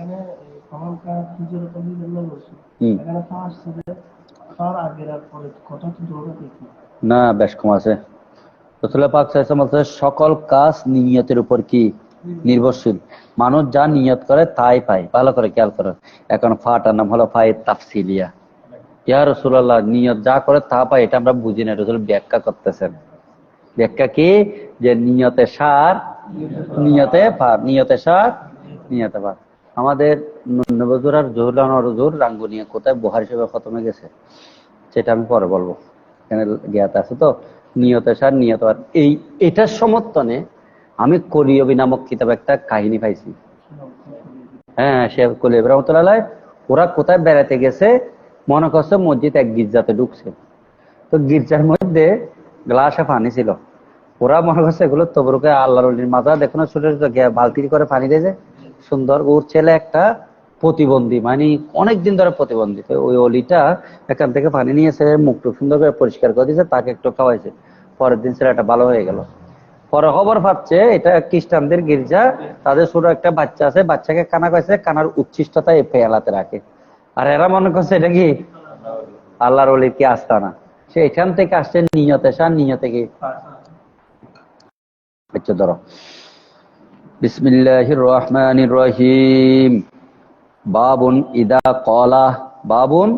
না, বেশ কম আছে। রাসূল পাক সাল্লাল্লাহু আলাইহি ওয়াসাল্লাম বলছেন, সকল কাজ নিয়তের উপর কি? নির্ভরশীল। মানুষ যা নিয়ত করে তাই পায়। ভালো করে খেয়াল করো। এখন ফাটার নাম হলো ফায়ে তাফসিলিয়া। ইয়া রাসূলুল্লাহ, নিয়ত যা করে তা পায়, এটা আমরা বুঝি না। রাসূল ব্যাখ্যা করতেছেন। ব্যাখ্যা কি? যে নিয়তে সার, নিয়তে পার, নিয়তে সার, নিয়তে পার। আমাদের নবজুর আর জহুরুল নজরুল রাঙ্গুনিয়া কোথায় বুখারী শরীফে খতমে গেছে, সেটা আমি পরে বলবো, এখানে জ্ঞাত আছে তো। নিয়তে সার, নিয়ত পার, এটার সমর্থনে আমি কলিয়বী নামক কিতাব একটা কাহিনী পাইছি। হ্যাঁ, শেখ কলিয়বী রাহমাতুল্লাহ, ওরা কোথায় বেড়াতে গেছে, মনে করছে মসজিদ এক গির্জাতে ঢুকছে। তো গির্জার মধ্যে গ্লাসে পানি ছিল। ওরা মনে করছে এগুলো তবরুকে আল্লাহর ওলির মাথা, দেখো না ছোট ছোট বালতি করে পানি দিয়েছে সুন্দর। ওর ছেলে একটা প্রতিবন্ধী, মানে অনেকদিন ধরে প্রতিবন্ধী। তো ওই অলিটা এখান থেকে পানি নিয়েছে, মুখটুক সুন্দর করে পরিষ্কার করে দিয়েছে, তাকে একটু খাওয়াইছে। পরের দিন ছেলেটা ভালো হয়ে গেল। পরে খবর পাচ্ছে এটা খ্রিস্টানদের গির্জা, তাদের ছোট একটা বাচ্চা আছে, বাচ্চাকে কানা কয়েছে, কানার উচ্ছিষ্টতা এই পেয়ালাতে রাখে। আর এরা মনে করছে এটা কি আল্লাহর ওলির কি আস্তানা। সে এখান থেকে আসছে নিয়তে সার, নিয়তে কি। ধরো বিসমিল্লাহির রহমানির রহিম। বাবুন ইদা ক্বালা বাবুন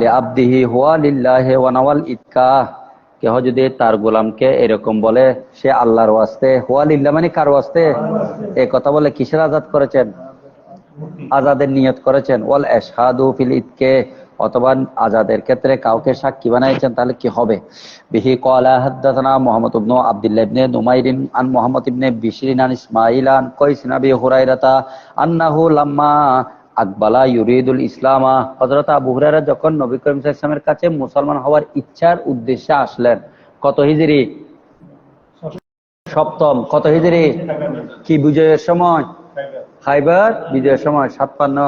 লিআবদিহি হুয়া লিল্লাহি ওয়া নাওয়াল ইতকা। কেহ যদি তার গোলামকে এরকম বলে সে আল্লাহর ওয়াস্তে, হুয়া লিল্লাহ মানে কার ওয়াস্তে, এই কথা বলে কিসের আজাদ করেছেন? আজাদের নিয়ত করেছেন। ওয়াল ইশহাদু ফিল ইতকে, অথবা আজাদের ক্ষেত্রে কাউকে সাক্ষী বানাইছেন, তাহলে কি হবে? বিহি ক্বালা হাদাসানা মুহাম্মদ ইবনে আব্দুল্লাহ ইবনে নুমাইরিন আন মুহাম্মদ ইবনে বিশরিন আন ইসমাঈল আন কয়স নাবি হুরায়রাতা আন্নাহু লাম্মা আকবালা ইউরিদুল ইসলামা। হযরত আবু হুরায়রা যখন নবী করিম সাল্লাল্লাহু আলাইহি ওয়াসাল্লামের কাছে মুসলমান হওয়ার ইচ্ছার উদ্দেশ্যে আসলেন, কত হিজরি? সপ্তম। কত হিজরি? কি বিজয়ের সময়? খাইবার বিজয়ের সময়। 57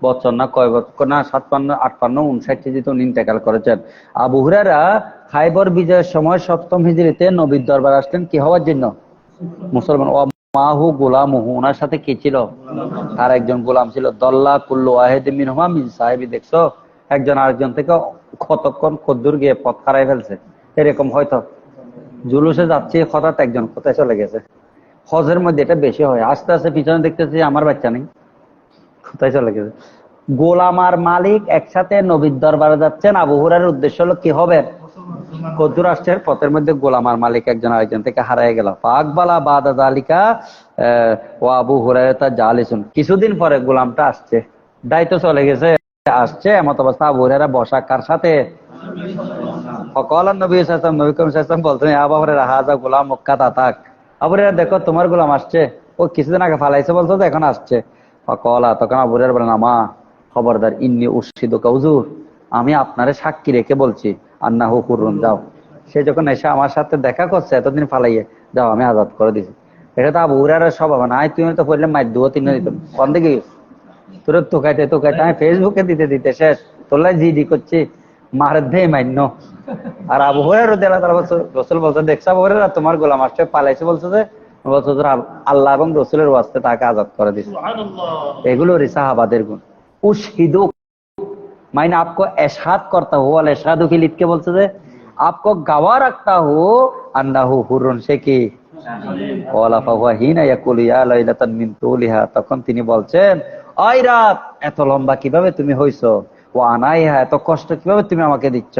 বছর না কয় বছর না 57, 58, 59 হিজরিতে উনি ইন্তেকাল করেছেন। আবু হুরায়রা খাইবার বিজয়ের সময় 7ম হিজরিতে নবীর দরবার আসলেন কি হওয়ার জন্য? মুসলমান। ও মাহু গোলামহু, ওনার সাথে কি ছিল? আর একজন গোলাম ছিল। দল্লা কুল্লু ওয়াহিদ মিনহুমা মিন সাহিবি। দেখছো একজন আরেকজন থেকে কতক্ষণ কদ্দুর গিয়ে পথ হারাই ফেলছে। এরকম হয়তো জুলুসে যাচ্ছে, হঠাৎ একজন কোথায় চলে গেছে। হজের মধ্যে এটা বেশি হয়। আস্তে আস্তে পিছনে দেখতেছি আমার বাচ্চা নেই, কোথায় চলে গেছে। গোলাম আর মালিক একসাথে নবীর দরবারে যাচ্ছেন। আবু হুরায়রার উদ্দেশ্য হলো কি হবে? কদ্দুর আসছে, পথের মধ্যে গোলাম আর মালিক একজন আরেকজন থেকে হারাই গেল। ফাকবালা বাদা যালিকা ও আবু হুরায়রা জালিসুন। কিছুদিন পরে গোলামটা আসছে, দায়িত্ব চলে গেছে, আসছে এমত অবস্থা আবু হুরায়রা বসা কার সাথে? ফকালান নবী সাল্লাল্লাহু আলাইহি ওয়াসাল্লাম, নবী করিম সাল্লাল্লাহু আলাইহি ওয়াসাল্লাম বলতেন, আবু হুরায়রা হাযা গোলাম মক্কা তাতাক। আবু হুরায়রা দেখো তোমার গোলাম আসছে, ও কিছুদিন আগে ফালাইছে বলতো, তো এখন আসছে। ফকালা, তখন আবু হুরায়রা বলেন, আমা খবরদার, ইন্নী উশহিদুকা, হুজুর আমি আপনারে সাক্ষী রেখে বলছি, আন্নাহু হুররুন, যাও। সে যখন এসে আমার সাথে দেখা করছে এতদিন ফালাইয়ে, যাও আমি আজাদ করে দিছি। এটা তো আবু হুরায়রার স্বভাব না। তুমি তো পড়লে মাইর দুও তিন দিত কোন দিকে তোর তোকাইতে তোকাইতে আমি ফেসবুকে দিতে দিতে শেষ, তোলাই জিডি করছি, মার দে মান্য। আর আবু হুরায়রা রাদিয়াল্লাহু তাআলা রাসূল বলতে, দেখছো আবু হুরায়রা তোমার গোলাম আসছে পালাইছে, বলছে যে বলছে আল্লাহ এবং রাসূলের ওয়াস্তে তাকে আজাদ করে দিছে। এগুলো সাহাবাদের গুণ। উশহিদু मायने आपको एशहाद करता हो, अल एशहादु की लिख के बोलते थे आपको गवाह रखता हो अन्नाहु हुर्रुन से की ওয়ালা ফাহুয়া হিনা ইয়াকুলু ইয়া লাইলাতান মিন তুলিহা। তখন তিনি বলছেন, ওই রাত এত লম্বা কিভাবে তুমি হইছো, ও আনাইহা এত কষ্ট কিভাবে তুমি আমাকে দিচ্ছ,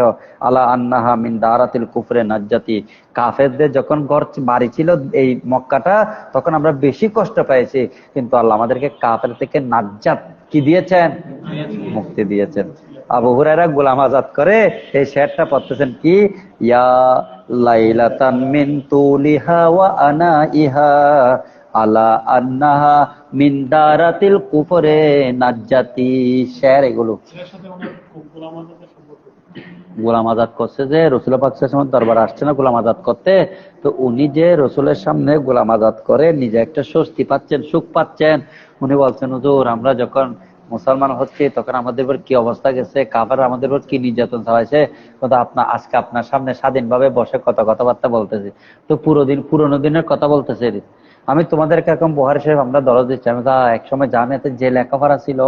আলা আন্নাহা মিন দারাতিল কুফরে নাজ্জাতি। কাফেরদের যখন ঘর বাড়ি ছিল এই মক্কাটা, তখন আমরা বেশি কষ্ট পেয়েছি, কিন্তু আল্লাহ আমাদেরকে কাফের থেকে নাজ্জাত কি দিয়েছেন? মুক্তি দিয়েছেন। আবু হুরায়রা গোলাম আজাদ করে এই শেরটা পড়তেছেন কি, ইয়া লাইলাতান মিন তুলিহা ওয়া আনাইহা আলা আন্নাহা মিন দারাতিল কুফরে নাজ্জাতি। শের এগুলো গোলাম আজাদ করছে যে রাসূল পাক সাল্লাল্লাহু আলাইহি ওয়াসাল্লাম দরবার আসছে না গোলাম আজাদ করতে, তো উনি যে রাসূলের সামনে গোলাম আজাদ করে নিজে একটা স্বস্তি পাচ্ছেন, সুখ পাচ্ছেন। উনি বলছেন, হুজুর আমরা যখন মুসলমান হচ্ছে তখন আমাদের উপর কি অবস্থা গেছে, কাফেররা আমাদের উপর কি নির্যাতন চালাইছে, কিন্তু আজকে আপনার সামনে স্বাধীনভাবে বসে কথাবার্তা বলতেছি, তো পুরোনো দিনের কথা বলতেছে। আমি তোমাদেরকে এখন বুহারি সাহেব আমরা দরজ দিচ্ছি, আমি এক সময় জামিয়াতে যে লেখাপড়া ছিল,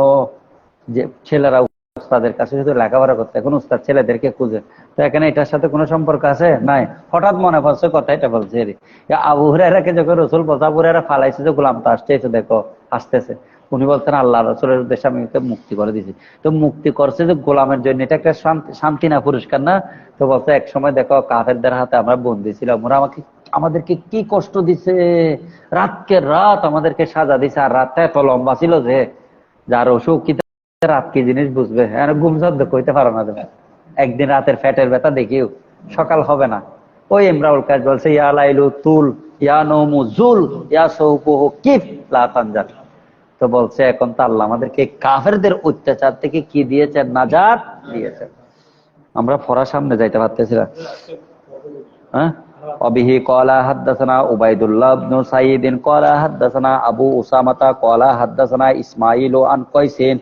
যে ছেলেরা উস্তাদের কাছে শুধু লেখাপড়া করতে, এখন উস্তাদ ছেলেদেরকে খুঁজে, তো এখানে এটার সাথে কোনো সম্পর্ক আছে? নাই। হঠাৎ মনে পড়ছে কথা, এটা বলছে। আবু হুরায়রাকে যখন রাসূল বলছে, আবু হুরায়রা ফালাইছে যে গোলামটা আসতেছে, দেখো আসতেছে, উনি বলছেন আল্লাহ রাসূলের উদ্দেশ্যে আমি মুক্তি করে দিয়েছি। তো মুক্তি করছে যে গোলামের জন্য, এটা একটা শান্তি না, পুরস্কার না? তো বলছে এক সময় দেখো কাফেরদের হাতে আমরা বন্দী ছিলাম, ওরা আমাদেরকে কি কষ্ট দিছে, রাতকে রাত আমাদেরকে সাজা দিছে, আর রাতটা এত লম্বা ছিল যে যার অসুখ রাত কি জিনিস বুঝবে, হ্যাঁ ঘুম শব্দ কইতে পারো না তুমি। একদিন রাতের ফ্যাটের ব্যথা দেখিও সকাল হবে না। ওই ইমরাউল কাজ বলছে, ইয়া লাইলু তুল ইয়া নওমু জুল ইয়া সৌফুহু কিফ লা তানজাল। তো বলছে এখন তো আল্লাহ আমাদেরকে কাফেরদের অত্যাচার থেকে কি দিয়েছেন? নাজাত দিয়েছেন। আমরা ফরা সামনে যাইতে পারতেছি না। হ্যাঁ, অবিহি ক্বালা হাদাসানা উবাইদুল্লাহ ইবনে সাঈদ ক্বালা হাদাসানা আবু উসামাতা ক্বালা হাদাসানা ইসমাঈল আন কয়সিন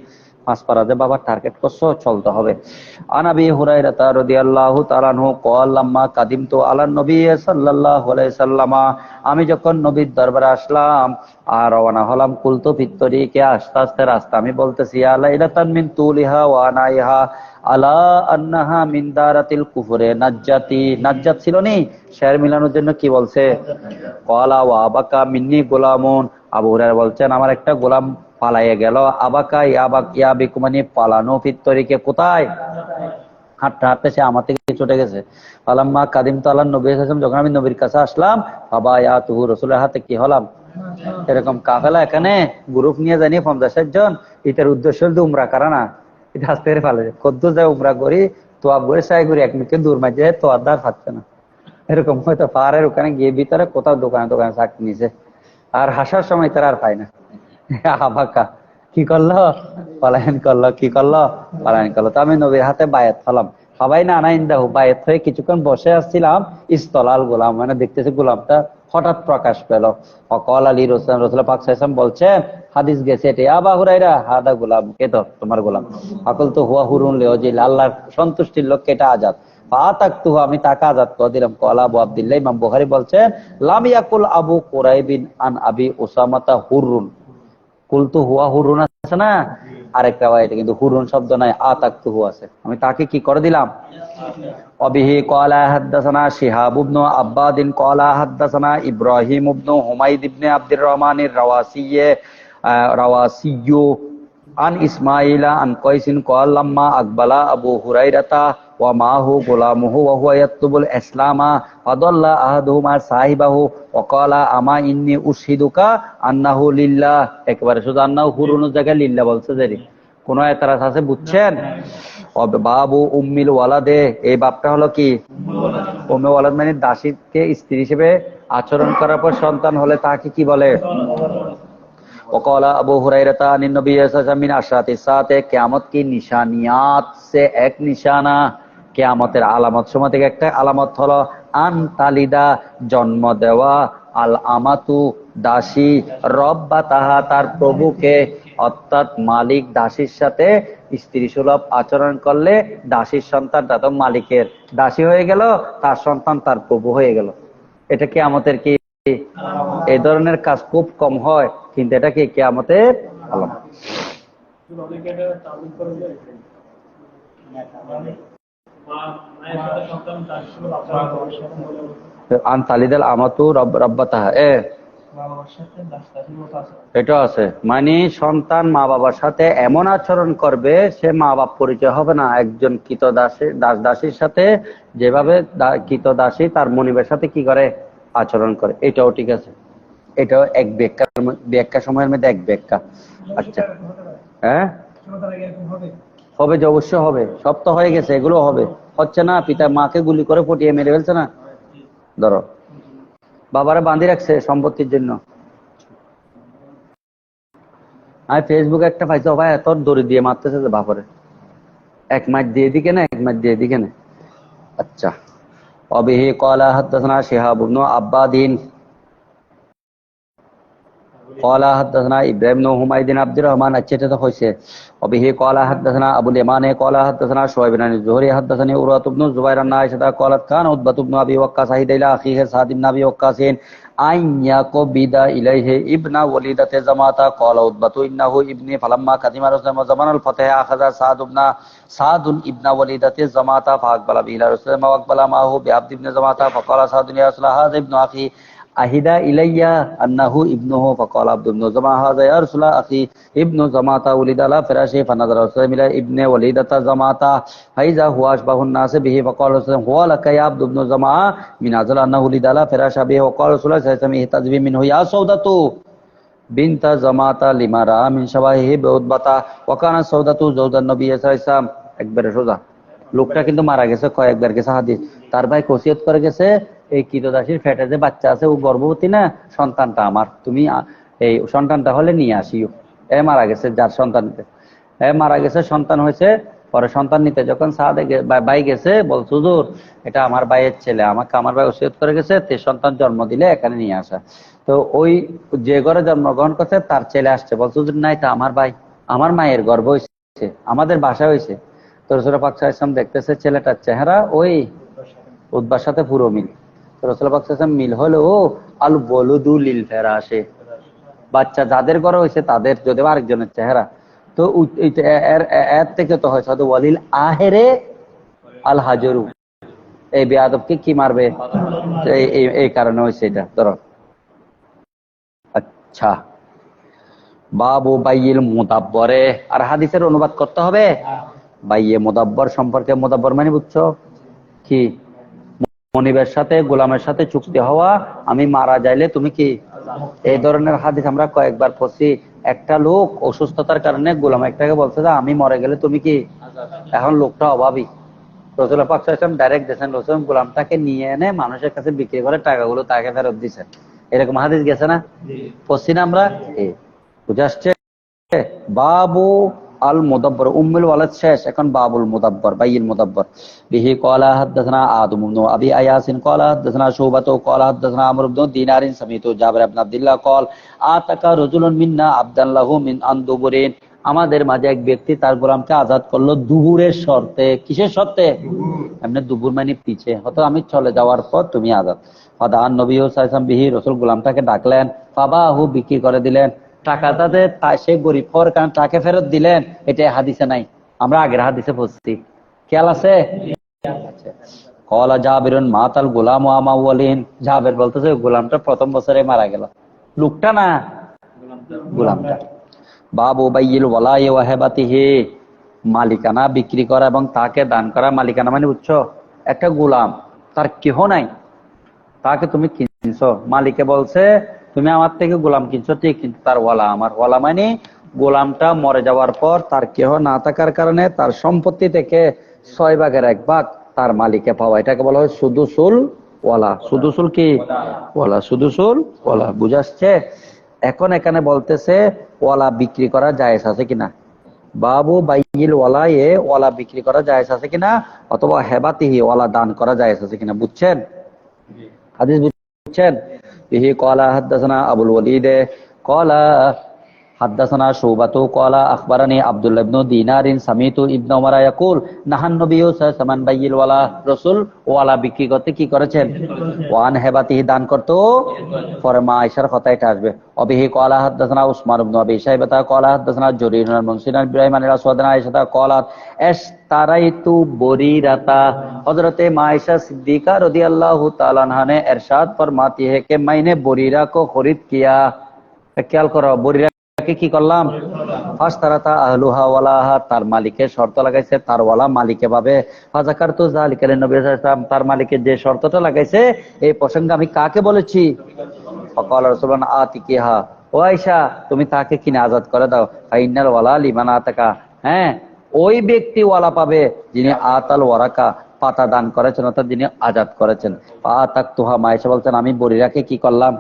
পাঁচ পারা যে বাবা টার্গেট করছো চলতে হবে। আনাবি হুরায়রা রাদিয়াল্লাহু তাআলা আনহু ক্বাল লাম্মা কাদিমতু আলান নবী সাল্লাল্লাহু আলাইহি সাল্লামা, আমি যখন নবীর দরবারে আসলাম আর রওনা হলাম, কুলতু ফিত্তরিকে আস্তে আস্তে রাস্তা আমি বলতেছি, আলা ইলাতান মিন তুলিহা ওয়া আনাইহা আলা আন্নাহা মিন দারাতিল কুফরে নাজ্জাতি। নাজ্জাত ছিল নি, শের মিলানোর জন্য কি বলছে, ক্বালা ওয়া আবাকা মিন্নি গোলামুন। আবু হুরায়রা বলছেন আমার একটা গোলাম পালাইয়া গেল। আবাকা ইয়া বিকুমানি পালানো ফিত্তরিকে কোথায়, হাঁটতে হাঁটতে সে আমার থেকে ছুটে গেছে। ফালাম্মা কাদিমতু আলান নবী সাল্লাল্লাহু আলাইহি ওয়াসাল্লাম, যখন আমি নবীর কাছে আসলাম, বাবা ইয়াতুহু রাসূলের হাতে কি হলাম, এরকম কাফেলা এখানে গ্রুপ নিয়ে জানি 50-60 জন, এটার উদ্দেশ্য হল উমরা করা না, এটা আস্তে করে ফেলে কদ্দ যায় উমরা করি তো আব করে চাই করি একমিকে দূর মাঝে তো আদার পাচ্ছে না, এরকম হয়তো পাহাড়ের ওখানে গিয়ে ভিতরে কোথাও দোকানে দোকানে চাকরি নিছে, আর হাসার সময় তারা আর পায় না। আবাকা কি করলো, পলায়ন করলো, কি করলো, পলায়ন করলো। তো আমি নবীর হাতে বায়াত হলাম। সবাই না না ইন্দাহু বায়াত হয়ে কিছুক্ষণ বসে আসছিলাম, ইস্তলাল গোলাম মানে দেখতেছি গোলামটা হঠাৎ প্রকাশ পেল। অকল আলী রসুল পাক সাল্লাল্লাহু আলাইহি ওয়াসাল্লাম বলছেন, হাদিস গেছে এটা, আবা হুরায়রা হাদা গোলাম, কে তো তোমার গোলাম। আকল তো হুয়া হুরুন লিওয়াজিল, আল্লাহর সন্তুষ্টির লক্ষ্যে এটা আজাদ। ফাতাকতুহু, আমি তাকে আজাদ করে দিলাম। ক্বালা আবু আব্দুল্লাহ, ইমাম বুখারী বলছেন, লাম ইয়াকুল আবু কুরাইবিন আন আবি উসামাতা হুরুন, কুলতু হুয়া হুরুন আছে না, আরেকটা ওয়াইতে কিন্তু হুরুন শব্দ নাই, আতাকতুহু আছে, আমি তাকে কি করে দিলাম। অবিহি ক্বালা হাদাসানা শিহাব ইবনে আব্বাদিন ক্বালা হাদাসানা ইব্রাহিম ইবনে হুমাইদ ইবনে আব্দুর রহমানির রাওয়াসিয়্যু আন ইসমাঈলা আন কাইসিন ক্বাল লাম্মা আকবালা আবু হুরায়রাতা ওয়া মাহু গোলামুহু ওয়া হুয়া ইয়াতলুবুল ইসলামা ফাদাল্লা আহাদুহুমা সাহিবাহু ওয়া ক্বালা আমা ইন্নী উশহিদুকা আন্নাহু লিল্লাহ। একবারে শুধু আন্নাহু হুরুনের জায়গায় লিল্লাহ বলছে, যে কোন এতরাজ আছে বুঝছেন। বাবু উম্মিল ওয়ালাদে, এই বাপটা হলো কি, উম্মে ওয়ালাদ মানে দাসীকে স্ত্রী হিসেবে আচরণ করার পর সন্তান হলে তাকে কি বলে। ওয়াকালা আবু হুরায়রা আন নবী সাল্লাল্লাহু আলাইহি ওয়াসাল্লাম মিন আশরাতিস সাআতে, কিয়ামত কি নিশানিয়াত সে এক নিশানা, কিয়ামতের আলামত সময় থেকে একটা আলামত হলো আন তালিদা জন্ম দেওয়া, আল আমাতু দাসী, রব্বা তাহা তার প্রভুকে, অর্থাৎ মালিক দাসীর সাথে স্ত্রী সুলভ আচরণ করলে দাসীর সন্তানটা তো মালিকের দাসী হয়ে গেল, তার সন্তান তার প্রভু হয়ে গেল। এটা কিয়ামতের কি, এই ধরনের কাজ খুব কম হয়, কিন্তু এটা কি কিয়ামতের আলামত। আন তালিদাল আমাতু রব্বাতাহা, এটা আছে মানে সন্তান মা বাবার সাথে এমন আচরণ করবে সে মা বাপ পরিচয় হবে না। একজন দাসীর সাথে যেভাবে দাসী তার মনিবের সাথে কি করে আচরণ করে, এটাও ঠিক আছে। এটাও এক ব্যাখ্যা সময়ের মধ্যে এক ব্যাখ্যা। আচ্ছা হ্যাঁ হবে যে, অবশ্যই হবে, সব তো হয়ে গেছে, এগুলো হবে, হচ্ছে না। পিতা মাকে গুলি করে পটিয়ে মেরে ফেলছে না, ধরো বাবারা বাঁধি রাখছে সম্পত্তির জন্য। আমি ফেসবুকে একটা পাইছি, ভাই এত দড়ি দিয়ে মারতেছে যে বাপরে, এক মাস দিয়ে দিকে না, এক মাস দিয়ে দিকে না। আচ্ছা অবিহি ক্বালা হাদাসানা শিহাব ইবনে আব্বাদিন ক্বালা হাদাসানা ইব্রাহিম ইবনে হুমাইদ ইবনে আব্দুর রহমান। আচ্ছা এটা তো হইছে। অবিহি ক্বালা হাদাসানা আবুল ইয়ামানে ক্বালা হাদাসানা শুআইব ইবনে যুহরি হাদাসানি উরওয়া ইবনে জুবাইর আন আয়েশা ক্বালাত কান উতবা ইবনে আবি ওয়াক্কাস সাহিদা ইলা আখিহি সাদ ইবনে আবি ওয়াক্কাসিন আইয়া কবিদা ইলাইহি ইবনা ওয়ালিদাতে জামাতা ক্বালা উতবাতু ইন্নাহু ইবনি ফালাম্মা কাদিমা রাসূলুল্লাহ জামানাল ফাতহ আখাযা সাদুন ইবনা ওয়ালিদাতে জামাতা ফাকবালা বিলা রাসূলুল্লাহ ওয়াকবালা মাহু বিআবদ ইবনে জামাতা ফাকালা সাদুন ইয়া রাসূলুল্লাহ হাযা ইবনু আখি আহিদা ইলাইয়া আন্নাহু ইবনুহু ফাকালা আব্দু ইবনু জামা হাযা ইয়া রাসূলুল্লাহ আখি ইবনু জামাতা উলিদা লা ফিরাশি ফানাযারা রাসূলুল্লাহ ইলা ইবনে ওয়ালিদাতা জামাতা ফাইজা হুয়া আশবাহুন নাস বিহি ফাকালা রাসূলুল্লাহ হুয়া লাকা ইয়া আব্দু ইবনু জামা মিন আযল আন্নাহু উলিদা লা ফিরাশা বিহি ওয়াকালা রাসূলুল্লাহ সাল্লাল্লাহু আলাইহি ওয়াসাল্লাম ইহতাজবি মিনহু ইয়া সাউদাতু বিনতা জামাতা লিমারা মিন শাবাহি বিউদবাতা ওয়া কানা সাউদাতু যাওজান নবী সাল্লাল্লাহু আলাইহি ওয়াসাল্লাম। একবারে সোজা, লোকটা কিন্তু মারা গেছে, কয়েকবার গেছে হাদিস। তার ভাই ওসিয়ত করে গেছে, এই কৃতদাসীর ফেটে যে বাচ্চা আছে ও গর্ভবতী না, সন্তানটা আমার, তুমি এই সন্তানটা হলে নিয়ে আসিও। এ মারা গেছে, যার সন্তান মারা গেছে, সন্তান হয়েছে, পরে সন্তান নিতে যখন ভাই গেছে, বলছে হুজুর এটা আমার ভাইয়ের ছেলে, আমাকে আমার ভাই ওসিয়ত করে গেছে তে সন্তান জন্ম দিলে এখানে নিয়ে আসা। তো ওই যে ঘরে জন্মগ্রহণ করছে তার ছেলে আসছে, বলছে হুজুর নাই, তা আমার ভাই, আমার মায়ের গর্ভ হয়েছে, আমাদের বাসায় হয়েছে। তো রাসূল পাক সাল্লাল্লাহু আলাইহি ওয়াসাল্লাম দেখতেছে ছেলেটার চেহারা ওই উতবার সাথে পুরো মিল। তো রাসূল পাক সাল্লাল্লাহু আলাইহি ওয়াসাল্লাম মিল হলো আল ওয়ালুদু লিল ফিরাশে, বাচ্চা যাদের ঘরে হয়েছে তাদের যদি আরেকজনের চেহারা, তো এর থেকে তো হয় ওয়ালিল আহেরে আল হাজরু, এই বেয়াদবকে কি মারবে, এই কারণে হয়েছে এটা। ধরো আচ্ছা, বাবু বাইয়িল মুদাব্বরে, আর হাদিসের অনুবাদ করতে হবে। বাইয়ে মুদাব্বর সম্পর্কে, মুদাব্বর মানে বুঝছো কি, মনিবের সাথে গোলামের সাথে চুক্তি হওয়া, আমি মারা যাইলে তুমি কি, এই ধরনের হাদিস আমরা কয়েকবার পড়ছি। একটা লোক অসুস্থতার কারণে গোলাম একটাকে বলছে যে আমি মরে গেলে তুমি কি, এখন লোকটা অভাবী, রাসূল পাক সাল্লাল্লাহু আলাইহি ওয়াসাল্লাম ডাইরেক্ট দেন, রাসূল গোলামটাকে নিয়ে এনে মানুষের কাছে বিক্রি করে টাকাগুলো তাকে ফেরত দিয়েছেন। এরকম হাদিস গেছে না, পড়ছি না আমরা। বুঝে আসছে? বাবু আল মুদাব্বর, উম্মুল ওয়ালাদ শেষ, এখন বাবুল মুদাব্বর, বাইয়িল মুদাব্বর। বিহি ক্বালা হাদাসনা আদম ইবনে আবি আয়াসিন ক্বালা হাদাসনা শুবাতু ক্বালা হাদাসনা আমর ইবনে দিনারিন সামিতু জাবির ইবনে আব্দুল্লাহ ক্বাল আতাকা রাজুলুন মিন্না আবদান লাহু মিন আনদুবুরিন, আমাদের মাঝে এক ব্যক্তি তার গোলামকে আজাদ করলো দুবুরের শর্তে। কিসের শর্তে? এমনি দুবুর মানে পিছে, হয়তো আমি চলে যাওয়ার পর তুমি আজাদ। ফাদান নবী সাল্লাল্লাহু আলাইহি ওয়াসাল্লাম বিহি, রাসূল গোলামটাকে ডাকলেন, ফাবাহু বিক্রি করে দিলেন, টাকাটাতে সে গরিব হওয়ার কারণে টাকা ফেরত দিলেন। এটা হাদিসে নাই, আমরা আগের হাদিসে পড়ছি, খেয়াল আছে? কলা জাবিরুন মাতাল গোলাম ওয়া মাওয়ালিন, জাবের বলতেছে গোলামটা প্রথম বছরে মারা গেল, লোকটা না গোলামটা। বাবু বাইয়িল ওয়ালাই ওয়া হিবাতিহি, মালিকানা বিক্রি করা এবং তাকে দান করা। মালিকানা মানে বুঝছো, একটা গোলাম তার কেহ নাই, তাকে তুমি কিনছো, মালিকে বলছে তুমি আমার থেকে গোলাম কিনছো ঠিক, কিন্তু তার ওয়ালা আমার। ওয়ালা মানে গোলামটা মরে যাওয়ার পর তার কেহ না থাকার কারণে তার সম্পত্তি থেকে 6/1 তার মালিকে পাওয়া, এটাকে বলা হয় সুদুসুল ওয়ালা। সুদুসুল কি ওয়ালা, সুদুসুল ওয়ালা, বুঝাচ্ছে? এখন এখানে বলতেছে ওয়ালা বিক্রি করা জায়েজ আছে কিনা, বাবু বাইয়িল ওয়ালায়ে, ওয়ালা বিক্রি করা জায়েজ আছে কিনা, অথবা হেবাতিহি, ওয়ালা দান করা জায়েজ আছে কিনা। বুঝছেন হাদিস? বুঝছেন? বিহি ক্বালা হাদাসানা আবুল ওয়ালিদ ক্বালা হাদাসানা শুবাতু ক্বালা আখবারানি আব্দুল্লাহ ইবনে দিনারিন সামিতু ইবনে উমর ইয়াকুল নাহান নবী সাল্লাল্লাহু আলাইহি ওয়াসাল্লাম বাইয়িল ওয়ালা, রাসূল ওয়ালা বিক্রি করতে কি করেছেন, ওয়ান হেবাতিহি, দান করতে। পরে মা আয়েশার কথা এটা আসবে। অবিহি ক্বালা হাদাসানা উসমান ইবনে আবি শাইবাতা ক্বালা হাদাসানা জুরাইর আল মুনসির ইব্রাহিম আন রাসূলুল্লাহ আয়েশা ক্বালাত ইশতারাইতু বরিরাতা, হযরতে মা आयशा सिद्दीका रदियल्लाहु ताला अन्हा ने इरशाद फरमाती है कि मैंने बोरीरा को खरीद किया। ख्याल करो, बोरीरा के কি করলাম, ফাশতারাতা আহলুহা ওয়ালাহা, তার মালিকে শর্ত লাগাইছে, তার ওয়ালা মালিকে পাবে। ফাযাকারতু যালিকা লিন-নবী সাল্লাল্লাহু আলাইহি ওয়াসাল্লাম, তার মালিকে যে শর্তটা লাগাইছে এই প্রসঙ্গে আমি কাকে বলেছি, ফাকালা রাসূলুল্লাহ আতিকিহা, ও আয়েশা তুমি তাকে কিনে আজাদ করে দাও। ফাইনাল ওয়ালা লিমান আতাকা, হ্যাঁ ওই ব্যক্তি ওয়ালা পাবে যিনি আতাল ওয়ারাকা, পাতা দান করেছেন, অর্থাৎ যিনি আজাদ করেছেন। ফাতাকতুহা, মা আয়েশা বলছেন আমি বরিরাকে কি করলাম,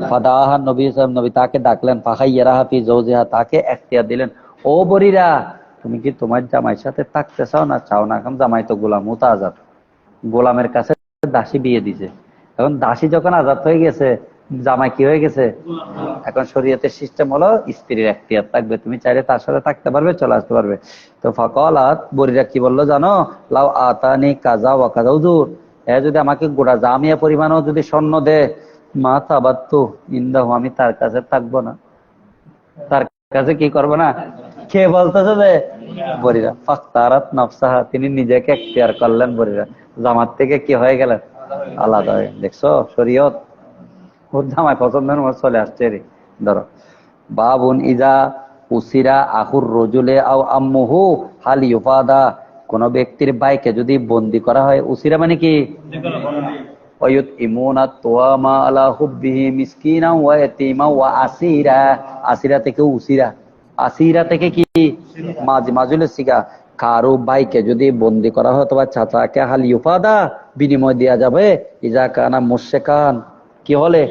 ফাদাহা নবী সাল্লাল্লাহু আলাইহি ওয়াসাল্লাম, নবী তাকে ডাকলেন, ফাখাইয়ারাহা ফি যাওজিহা, তাকে এখতিয়ার দিলেন, ও বরিরা তুমি কি তোমার জামাইয়ের সাথে থাকতে চাও না চাও না, এখন জামাই তো গোলাম, ও তো আজাদ, গোলামের কাছে দাসী বিয়ে দিছে, এখন দাসী যখন আজাদ হয়ে গেছে জামাই কি হয়ে গেছে। এখন শরীয়তের সিস্টেম হলো স্ত্রীর এখতিয়ার থাকবে, তুমি চাইলে তার সাথে থাকতে পারবে, চলে আসতে পারবে। তো ফাকালাত, বরিরা কি বললো জানো, লাউ আতানি কাজা ওয়া কাজা, হুজুর যদি আমাকে গোড়া জামিয়া পরিমাণও যদি স্বর্ণ দে, মা তাবাত্তু ইনদাহু, আমি তার কাছে থাকবো না, তার কাছে কি করবো না। কে বলতেছে যে বরিরা, ফাখতারাত নাফসাহা, তিনি নিজেকে এখতিয়ার করলেন, বরিরা জামাত থেকে কি হয়ে গেলেন, আলাদা হয়ে। দেখছো শরীয়ত, ওর জামাই পছন্দের মতো চলে আসছে রে। ধরো বাবুন ইজা উসিরা আহুর রজুলে আও আম্মুহু হাল ইউফাদা, কোন ব্যক্তির ভাইকে যদি বন্দী করা হয়, উসিরা মানে কি, ওয়ায়ুত ইমুনা তোয়ামা আলা হুব্বিহি মিসকিনা ওয়া ইয়াতীমা ওয়া আসিরা, আসিরা থেকে উসিরা, আসিরা থেকে কি মাজুলের সিগা, কারো ভাইকে যদি বন্দী করা হয় অথবা চাচাকে, হাল ইউফাদা বিনিময় দেওয়া যাবে, ইজা কানা মুশরিকান, কি হলে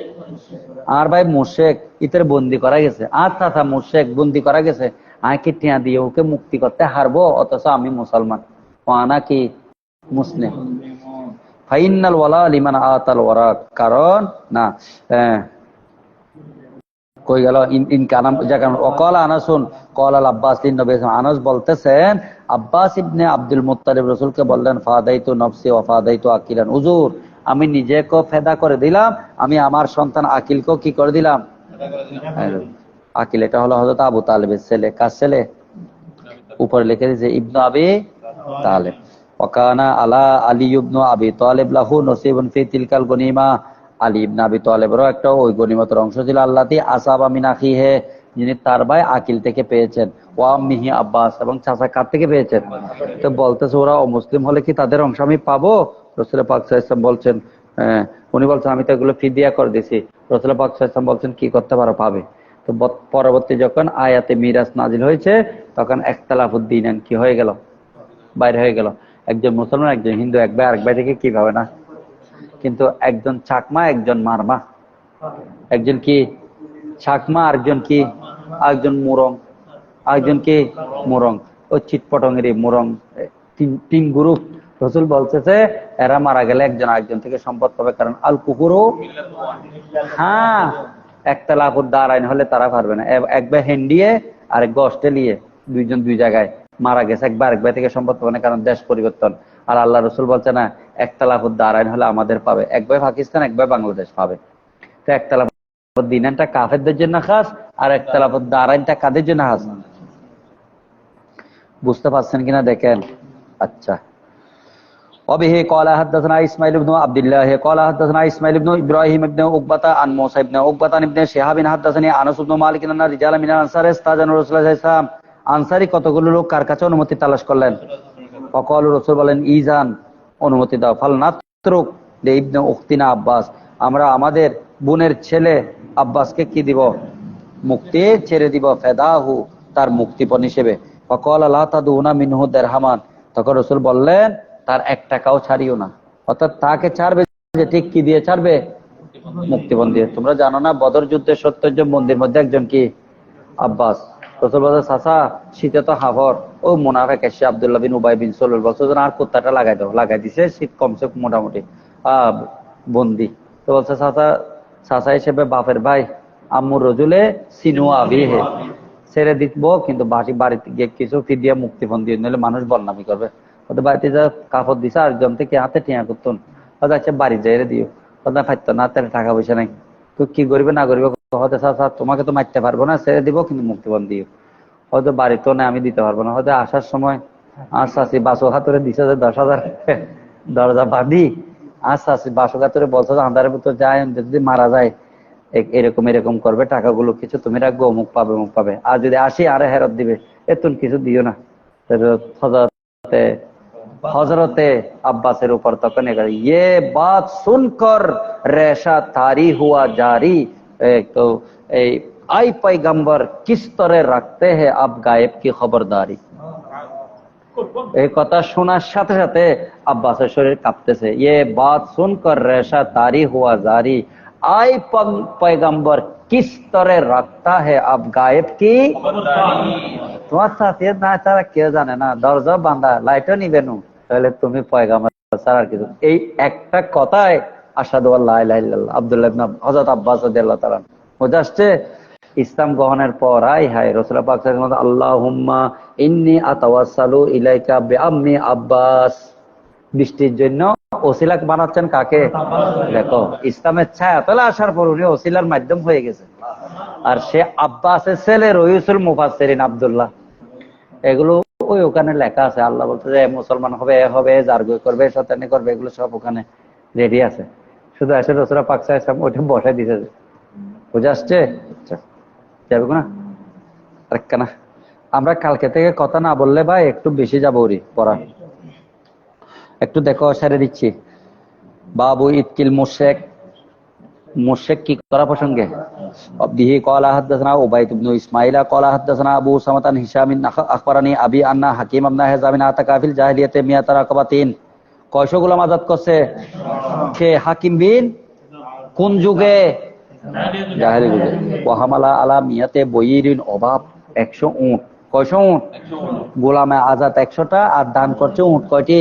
আর ভাই মুশরিক, ইতের বন্দী করা গেছে, আর চাচা মুশরিক বন্দী করা গেছে, আমি কি টিয়া দিয়ে ওকে মুক্তি করতে হারবো, অথচ আমি মুসলমান, আনা কি মুসলিম। ফাইনাল ওয়ালা লিমান আতাল ওয়ারাক, কারণ না কই গেল ইন কানাম জাকান ওয়াকাল আনাসুন ক্বালা আল আব্বাস লিন নবী আনাস বলতেছেন আব্বাস ইবনে আব্দুল মুত্তালিব রাসূলকে বললেন ফাদাইতু নফসি ওয়া ফাদাইতু আকিলান হুজুর আমি নিজেকে ফেদা করে দিলাম আমি আমার সন্তান আকিলকেও কি করে দিলাম আকিল এটা হলো হযরত আবু তালেবের ছেলে কার ছেলে উপরে লিখে দিয়েছে ইবনে আবি তালেব ওয়াকানা আলা আলী ইবনে আবি তালেব লাহু নসিবুন ফি তিলকাল গনিমা আলী ইবনে আবি তালেবেরও একটা ওই গনিমতের অংশ ছিল আল্লাতি আসাবা মিন আখিহি যিনি তার ভাই আকিল থেকে পেয়েছেন ওয়া আম্মিহি আব্বাস এবং চাচা কার থেকে পেয়েছেন তো বলতেছে ওরা অমুসলিম হলে কি তাদের অংশ আমি পাবো রাসূল পাক সাল্লাল্লাহু আলাইহি ওয়াসাল্লাম বলছেন উনি বলছেন আমি তো এগুলো ফিদিয়া করে দিয়েছি রাসূল পাক সাল্লাল্লাহু আলাইহি ওয়াসাল্লাম বলছেন কি করতে পারো পাবে তো পরবর্তী যখন আয়াতে মিরাস নাজিল হয়েছে তখন ইখতিলাফুদ্দীনান কি হয়ে গেল বাইরে হয়ে গেল একজন মুসলমান একজন হিন্দু এক ভাই আরেক ভাই থেকে কি পাবে না কিন্তু একজন চাকমা একজন মারমা একজন কি চাকমা আরেকজন কি আরেকজন মুরং আরেকজন কি মুরং ও চিটপটঙ্গের মুরং তিন গ্রুপ রাসূল বলতেছে এরা মারা গেলে একজন আরেকজন থেকে সম্পদ পাবে কারণ আল কুফুরু হ্যাঁ ইখতিলাফুদ দারাইন হলে তারা পারবে না এক ভাই হিন্দিয়ে আরেক ভাই অস্ট্রেলিয়া দুইজন দুই জায়গায় মারা গেছে একবার এক ভাই থেকে সম্পদ পাবে না কারণ দেশ পরিবর্তন আর আল্লাহ রাসূল বলছে না ইখতিলাফুদ দারাইন হলে আমাদের পাবে এক ভাই পাকিস্তান এক ভাই বাংলাদেশ পাবে তো ইখতিলাফুদ দিনানটা কাফেরদের জন্য খাস আর ইখতিলাফুদ দারাইনটা কাদের জন্য খাস বুঝতে পারছেন কিনা দেখেন আচ্ছা وبه قال حدثنا اسماعيل بن عبد الله قال حدثنا اسماعيل بن ابراهيم بن عقبة عن موسى بن عقبة عن ابن شهاب حدثني انس بن مالك ان رجالا من الانصار استاذن رسول الله صلى الله عليه وسلم আনসারী কতগুলো লোক কার কাছে অনুমতি তালাশ করলেন ফকাল রাসূল বলেন ইজান অনুমতি দাও ফালনাতরুক ইবনে উখতিনা আব্বাস আমরা আমাদের বোনের ছেলে আব্বাসকে কি দিব মুক্তি ছেড়ে দিব ফেদাহু তার মুক্তিপণ হিসেবে ফকাল লা তাদুনা মিনহু দিরহামান তখন রাসূল বললেন তার 1 টাকাও ছাড়িও না অর্থাৎ তাকে ছাড়বে যে ঠিক কি দিয়ে ছাড়বে মুক্তিপণ দিয়ে তোমরা জানো না বদর যুদ্ধে 70 জন বন্দীর মধ্যে একজন কি আব্বাস রাসূল বলেন চাচা শীতে তো হাফর ও মুনাফিক এসে আব্দুল্লাহ বিন উবাই বিন সলুল বলছেন আর কুত্তাটা লাগাই দাও লাগাই দিছে শীত কমছে মোটামুটি বন্দি তো বলছে চাচা হিসেবে বাপের ভাই আম্মুর রজুলে সিনু আবি হে ছেড়ে দিব কিন্তু বাড়িতে গিয়ে কিছু ফিদিয়া মুক্তিপণ দিয়ে নিলে মানুষ বদনামি করবে ওদের বাড়িতে যা কাপড় দিছে আর জন থেকে হাতে টিয়া করতেন আচ্ছা বাড়ি যাইরে দিও ওদের ফাইতো না তার টাকা পয়সা নাই তো কি করবে না করবে হতে চাচা তোমাকে তো মারতে পারবো না ছেড়ে দিব কিন্তু মুক্তিপণ দিও হয়তো বাড়িতেও না আমি দিতে পারবো না হয়তো আসার সময় আর চাষি বাসো হাতরে দিছে 10,000 দরজা বাঁধি আর চাষি বাসো হাতরে বলছো আন্ধারের ভিতর যায় যদি মারা যায় এরকম করবে টাকাগুলো কিছু তুমি রাখবো মুখ পাবে আর যদি আসি আরে হেরত দিবে এতন কিছু দিও না হজরতে আব্বাসের উপর তখন ये बात सुनकर रेशा तारी हुआ जारी तो आई पैगंबर किस तरह रखते हैं अब गायब की खबरदारी এই কথা শোনার সাথে সাথে আব্বাসের শরীর কাঁপতেছে ये बात सुनकर रेशा तारी हुआ जारी आई पैगंबर किस तरह रखता है अब गायब की তোমার সাথে না ছাড়া কেউ জানে না দরজা বাঁধা লাইটও নিবে নু তাহলে তুমি পয়গাম্বর ছাড়া আর কিছু এই একটা কথায় আশহাদু আল্লা ইলাহা ইল্লাল্লাহ আব্দুল্লাহ ইবনে হযরত আব্বাস রাদিয়াল্লাহু তাআলা বুঝে আসছে ইসলাম গ্রহণের পর হায় রাসূল পাক সাল্লাল্লাহু আলাইহি ওয়াসাল্লাম আল্লাহুম্মা ইন্নী আতাওয়াসসালু ইলাইকা বিআম্মি আব্বাস বৃষ্টির জন্য ওসিলা বানাচ্ছেন কাকে দেখো ইসলামের ছায়া তলে আসার পর উনি ওসিলার মাধ্যম হয়ে গেছে আর সে আব্বাসের ছেলে রইসুল মুফাসসিরিন আব্দুল্লাহ এগুলো ওই ওখানে লেখা আছে আল্লাহ বলতে যে মুসলমান হবে জারগুই করবে শয়তানি করবে এগুলো সব ওখানে রেডি আছে শুধু এসে রাসূল পাক সাল্লাল্লাহু আলাইহি ওয়াসাল্লাম ওটা বসায় দিয়েছে বুঝে আসছে যাবে না আরেকখানা আমরা কালকে থেকে কথা না বললে ভাই একটু বেশি যাবো ওরি পড়া একটু দেখো সেরে দিচ্ছি বাবু ইতকিল মুশরিক কি করা প্রসঙ্গে বিহি ক্বালা হাদাসনা উবাইদ ইবনে ইসমাঈল ক্বালা হাদাসনা আবু উসামা আন হিশাম আখবারানি আবি আন্না হাকিম ইবনে হিজাম আতাকা ফিল জাহিলিয়াতে মিয়াত রাকাবাতিন কয়শো গোলাম আযাদ করছে কে হাকিম বিন কোন যুগে জাহেলি যুগে ওয়া হামালা আলা মিয়াতে বয়িরিন অভাব 100 উট কয়শো উট গোলামে আযাদ 100টা আর দান করছে উট কয়টি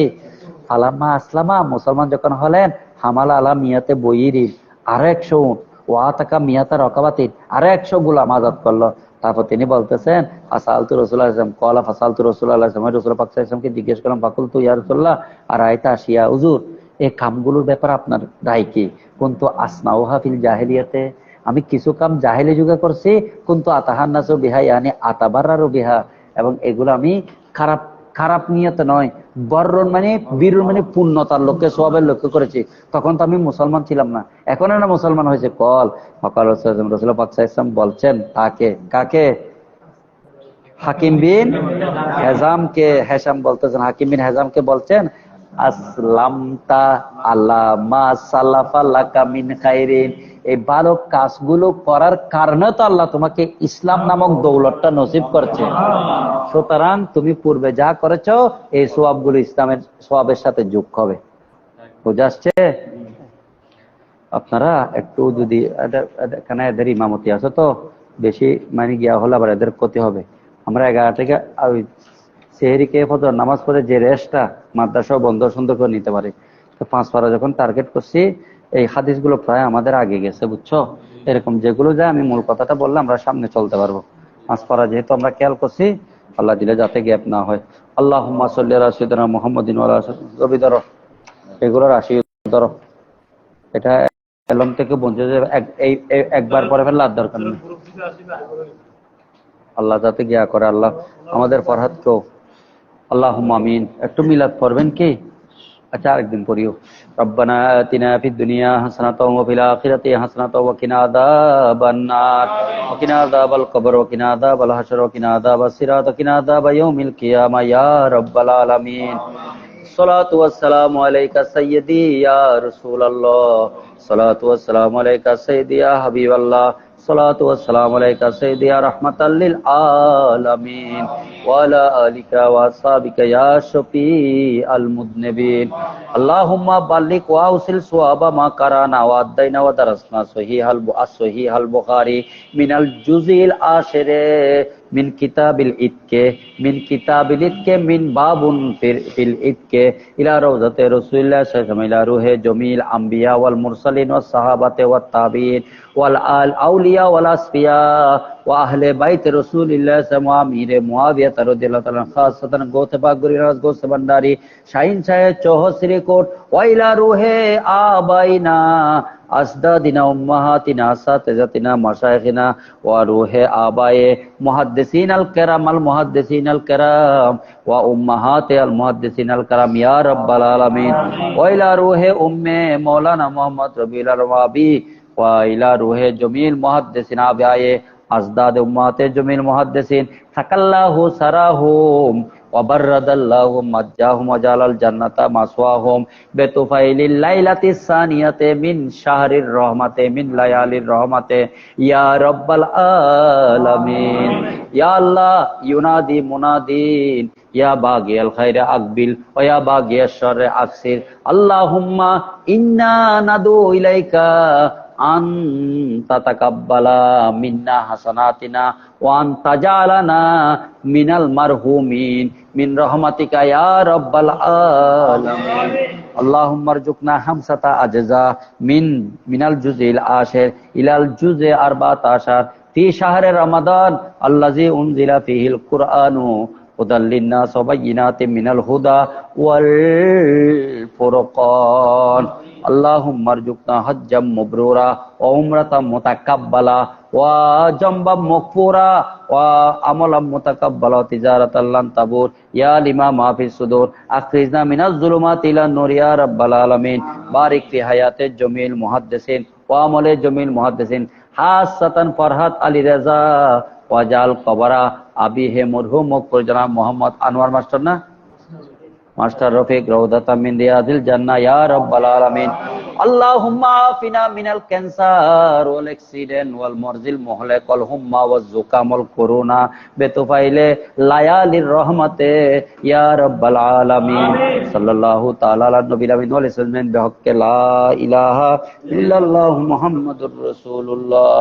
ফালাম্মা আসলামা মুসলমান যখন হলেন হামালা আলা মিয়াতে বয়িরিন আর 100 উট ওয়া তাকা মিয়াতা রকাবাতিন, আরো 100 গোলাম আজাদ করলো। তারপর তিনি বলতেছেন ফাসালতু রাসূলুল্লাহ সাল্লাল্লাহু আলাইহি ওয়াসাল্লাম ক্বালা ফাসালতু রাসূলুল্লাহ সাল্লাল্লাহু আলাইহি ওয়াসাল্লাম, রাসূল পাক সাল্লাল্লাহু আলাইহি ওয়াসাল্লামকে জিজ্ঞেস করলাম ফাকুলতু ইয়া রাসূলুল্লাহ আর আয়াতা আসিয়া, হুজুর এই কামগুলোর ব্যাপারে আপনার রায় কি? কুনতু আসনাউহা ফিল জাহেলিয়াতে, আমি কিছু কাম জাহেলি যুগে করছি, কুনতু আতাহান্নাসু বিহা ইয়ানি আতাবাররারু বিহা, এবং এগুলো আমি খারাপ খারাপ নিয়তে নয়, বর্রণ মানে বীরুন মানে পূর্ণতার লক্ষ্যে সওয়াবের লক্ষ্য করেছি। তখন তো আমি মুসলমান ছিলাম না, এখন না মুসলমান হয়েছে। কল ফাকাল রাসূলুল্লাহ পাক সাল্লাল্লাহু আলাইহি ওয়াসাল্লাম বলছেন তাকে, কাকে? হাকিম বিন হেজামকে। হেশাম বলতেছেন হাকিম বিন হেজামকে বলছেন আসলামতা আলা মা সালাফা লাকা মিন খাইরিন, এই ভালো কাজগুলো করার কারণে তো আল্লাহ তোমাকে ইসলাম নামক দৌলতটা নসিব করছে। সুতরাং তুমি পূর্বে যা করেছো এই সওয়াবগুলো ইসলামের সওয়াবের সাথে যোগ হবে। বুঝা আসছে? আপনারা একটু যদি এখানে এদের ইমামতি আছে তো বেশি মানে গিয়া হলে আবার এদের ক্ষতি হবে। আমরা 11 থেকে সেহরি কে ফজর নামাজ পড়ে যে রেস্টটা মাদ্রাসা বন্ধ সুন্দর করে নিতে পারে, তো 5 পারা যখন টার্গেট করছি এই হাদিসগুলো প্রায় আমাদের আগে গেছে, বুঝছো? এরকম যেগুলো যায় আমি মূল কথাটা বললাম আমরা সামনে চলতে পারবো। 5 পারা যেহেতু আমরা খেয়াল করছি, আল্লাহ দিলে যাতে গ্যাপ না হয়। আল্লাহুম্মা সাল্লি আলা সাইয়্যিদিনা মুহাম্মাদিন ওয়া আলা আলিহি ধরো, এগুলো রাশি ধরো, এটা এলম থেকে বঞ্চিত একবার পরে ফেললে আর দরকার নেই। আল্লাহ যাতে গিয়া করে, আল্লাহ আমাদের ফরহাদকেও আল্লাহুম্মা আমিন। একটু মিলাদ পড়বেন কি? আচ্ছা আরেকদিন পড়িও। রব্বানা আতিনা ফিদ দুনিয়া হাসানাতাও ওয়া ফিল আখিরাতি হাসানাতাও ওয়া কিনা আযাবান নার ওয়া কিনা আযাবাল কবর ওয়া কিনা আযাবাল হাসর ওয়া কিনা আযাবাস সিরাত ওয়া কিনা আযাবা ইয়াউমিল কিয়ামা ইয়া রাব্বাল আলামিন। সালাতু ওয়াসসালামু আলাইকা সাইয়্যিদি ইয়া রাসূলুল্লাহ, সালাতু ওয়াসসালামু আলাইকা সাইয়্যিদি ইয়া হাবিবাল্লাহ, সালাতু ওয়াসসালামু আলাইকা সাইয়্যিদি ইয়া রাহমাতাল লিল আলামিন ওয়া আলা আলিকা ওয়া আসহাবিকা ইয়া শাফিআল মুযনিবিন। আল্লাহুম্মা বাল্লিগ ওয়া আওসিল সুওয়াবা মা কারানা ওয়া আদাইনা ওয়া দারাসনা সহিহাল বুখারী মিনাল জুজিল আশিরে মিন কিতাবিল ইতকে মিন বাবুন ফিল ইতকে ইলা রাউজাতে রাসূলুল্লাহ সাল্লাল্লাহু আলাইহি ওয়াসাল্লাম ইলা রুহে জমিল আম্বিয়া ওয়াল মুরসালিন ওয়াস সাহাবাতে ওয়াত তাবিঈন ওয়াল আউলিয়া ওয়াল আসফিয়া ওয়া আহলে বাইত রাসূলুল্লাহ সাল্লাল্লাহু আলাইহি ওয়া সাল্লাম মুআবিয়া রাদিয়াল্লাহু তাআলা খাসাতান গোতে পাক গরিরাজ গোস্ত ভান্ডারী শাহিন সাহেব চৌহসরি কোট ওয়া ইলা রুহে আবাইনা আসদাদিনা উম্মাহাতিনা আসাতিজাতিনা মাশায়েখিনা ওয়া রুহে আবায়ে মুহাদ্দিসিন আল কিরাম ওয়া উম্মাহাতি আল মুহাদ্দিসিন আল কিরাম ইয়া রাব্বাল আলামিন। ওয়া ইলা রুহে উম্মে মাওলানা মুহাম্মদ রবিউল আরওয়াবি ওয়া ইলা রুহে জমিল মুহাদ্দিসিন আবায়ে আজদাদ উম্মাতে জমিল মুহাদ্দিসিন তাকাল্লাহু সারাহুম ওয়াবাররাদাল্লাহু মাজ্জাহুম ওয়াজালাল জান্নাতা মাসওয়াহুম বিতুফাইলিল লাইলাতিস সানিয়াতে মিন শাহরির রহমাতে মিন লায়ালির রহমাতে ইয়া রাব্বাল আলামিন। ইয়া আল্লাহ ইউনাদি মুনাদিন ইয়া বাগিয়াল খাইরে আকবিল ওয়া ইয়া বাগিয়াশ শাররে আকসির। আল্লাহুম্মা ইন্না নাদু ইলাইকা আন তাতাকাব্বালা মিন্না হাসানাতিনা ওয়া আন তাজালানা মিনাল মারহুমিন মিন রাহমাতিকা ইয়া রাব্বাল আলামিন। আল্লাহুম্মা রযুকনা হামসাতা আজজা মিনাল জুজিল আশির ইলাল জুজে 14 ফি শাহরে রমাদান আল্লাযী উনজিলা ফীহিল কুরআনু হুদাল লিন্নাস ওয়া বায়িনাতিন মিনাল হুদা ওয়াল ফুরকান। আল্লাহুম্মা রযুকনা হজ্জাম মাবরুরা ওয়া উমরাতাম মুতাকাব্বালা ওয়া জামবাম মাগফুরা ওয়া আমালাম মুতাকাব্বালা ওয়া তিজারাতাল লান তাবুর ইয়া লিমা মা ফিস সুদুর আখরিজনা মিনাজ যুলুমাতি ইলান নূর ইয়া রাব্বাল আলামিন। বারিক ফি হায়াতিজ জমিল মুহাদ্দিসিন ওয়া আমলে জমিল মুহাদ্দিসিন হাসাতান ফরহাদ আলী রাজা ওয়াজাল কবরা আবি হে মরহুম মকবুর জনাব মোহাম্মদ আনোয়ার মাস্টার না মাস্টার রফিক রওদাতাম মিন রিয়াদিল জান্নাহ ইয়া রাব্বাল আলামিন। আল্লাহুম্মা আফিনা মিনাল ক্যান্সার ওয়াল অ্যাক্সিডেন্ট ওয়াল মারজিল মুহলিক ওয়াল হুম্মা ওয়াজ যুকাম ওয়াল করোনা বিতুফাইলে লায়ালির রহমাতে ইয়া রাব্বাল আলামিন। সাল্লাল্লাহু তাআলা আলা নবিল আমিন ওয়া আলিহি ওয়া সাল্লাম বিহক্কে লা ইলাহা ইল্লাল্লাহু মুহাম্মাদুর রাসূলুল্লাহ।